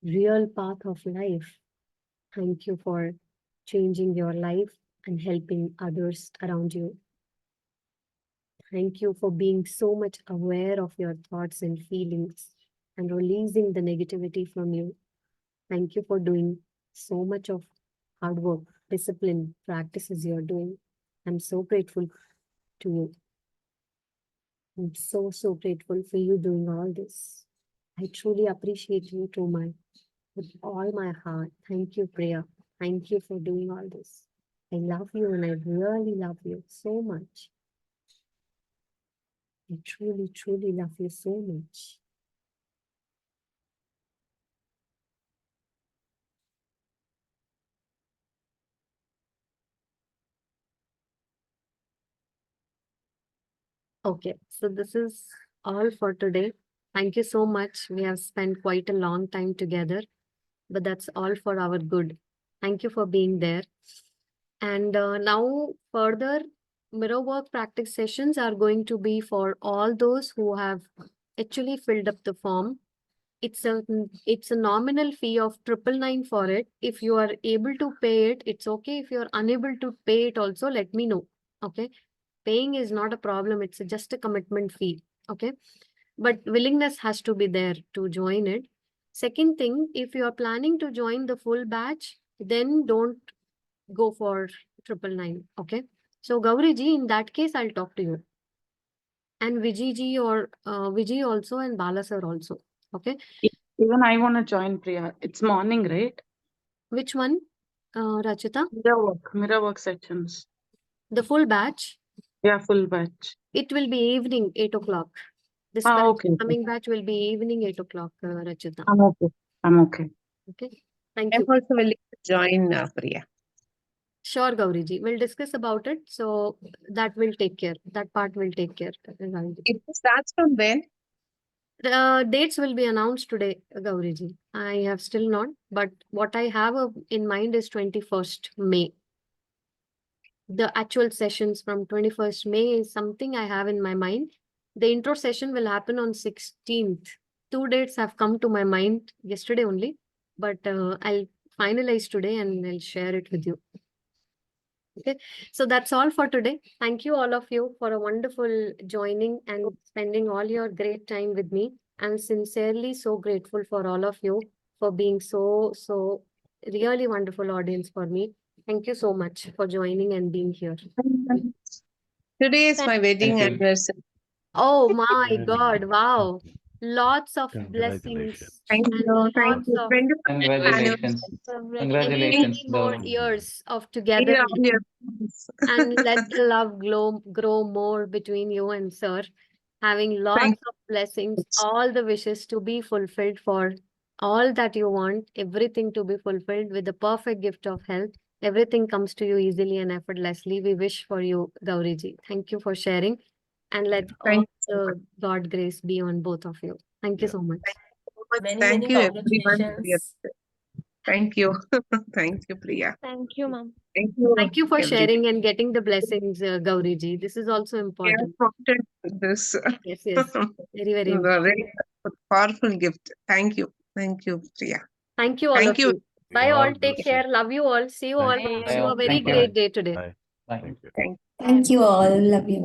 real path of life. Thank you for changing your life and helping others around you. Thank you for being so much aware of your thoughts and feelings and releasing the negativity from you. Thank you for doing so much of hard work, discipline, practices you're doing. I'm so grateful to you. I'm so, so grateful for you doing all this. I truly appreciate you too, with all my heart. Thank you, Priya. Thank you for doing all this. I love you and I really love you so much. I truly, truly love you so much. Okay, so this is all for today. Thank you so much. We have spent quite a long time together, but that's all for our good. Thank you for being there. And now further mirror work practice sessions are going to be for all those who have actually filled up the form. It's a nominal fee of 999 for it. If you are able to pay it, it's okay. If you're unable to pay it also, let me know. Okay. Paying is not a problem. It's just a commitment fee. Okay. But willingness has to be there to join it. Second thing, if you are planning to join the full batch, then don't go for 999. Okay. So Gauri ji, in that case, I'll talk to you. And Vijay ji or Vijay also and Bala sir also. Okay. Even I want to join, Priya. It's morning, right? Which one, Rachita? Mirror work sections. The full batch? Yeah, full batch. It will be evening, 8 o'clock. This Okay. coming batch will be evening, 8 o'clock, Rachita. I'm okay. I'm okay. Okay. Thank I'm you. also willing to join, Priya. Sure, Gauriji. We'll discuss about it. So that will take care. That part will take care. Gauriji. It starts from when? The dates will be announced today, Gauriji. I have still not, but what I have in mind is 21st May. The actual sessions from 21st May is something I have in my mind. The intro session will happen on 16th. 2 dates have come to my mind yesterday only, but I'll finalize today and I'll share it with you. Okay, so that's all for today. Thank you all of you for a wonderful joining and spending all your great time with me. I'm sincerely so grateful for all of you for being so really wonderful audience for me. Thank you so much for joining and being here. Today is my wedding Thank you. anniversary. Oh my Very God, wow. Lots of Congratulations. blessings Thank and you. Thank lots you. of 25th Congratulations. anniversary. many, Congratulations. many more The years of Yeah, togetherness. yes. And let the love grow more between you and sir. Having lots Thank of blessings, you. all the wishes to be fulfilled for all that you want, everything to be fulfilled with the perfect gift of health. Everything comes to you easily and effortlessly. We wish for you, Gauriji. Thank you for sharing. And let all Thank you so much. the God grace be on both of you. Thank you Yeah. so much. Many, Thank many you, everyone. congratulations. Thank you. Thank you, Priya. Thank you, ma'am. Thank you, Thank you for everyone. sharing and getting the blessings, Gauriji. This is also Yeah, important. wanted this. Yes, yes. Very, very The important. very powerful gift. Thank you. Thank you, Priya. Thank you, all Thank of you. you. We Bye, all all. Take bless care. you. Love you all. See you all. Thank you. Wish you a very Thank you. great day today. Bye. Bye. Thank you. Thank Thank you all. Love you.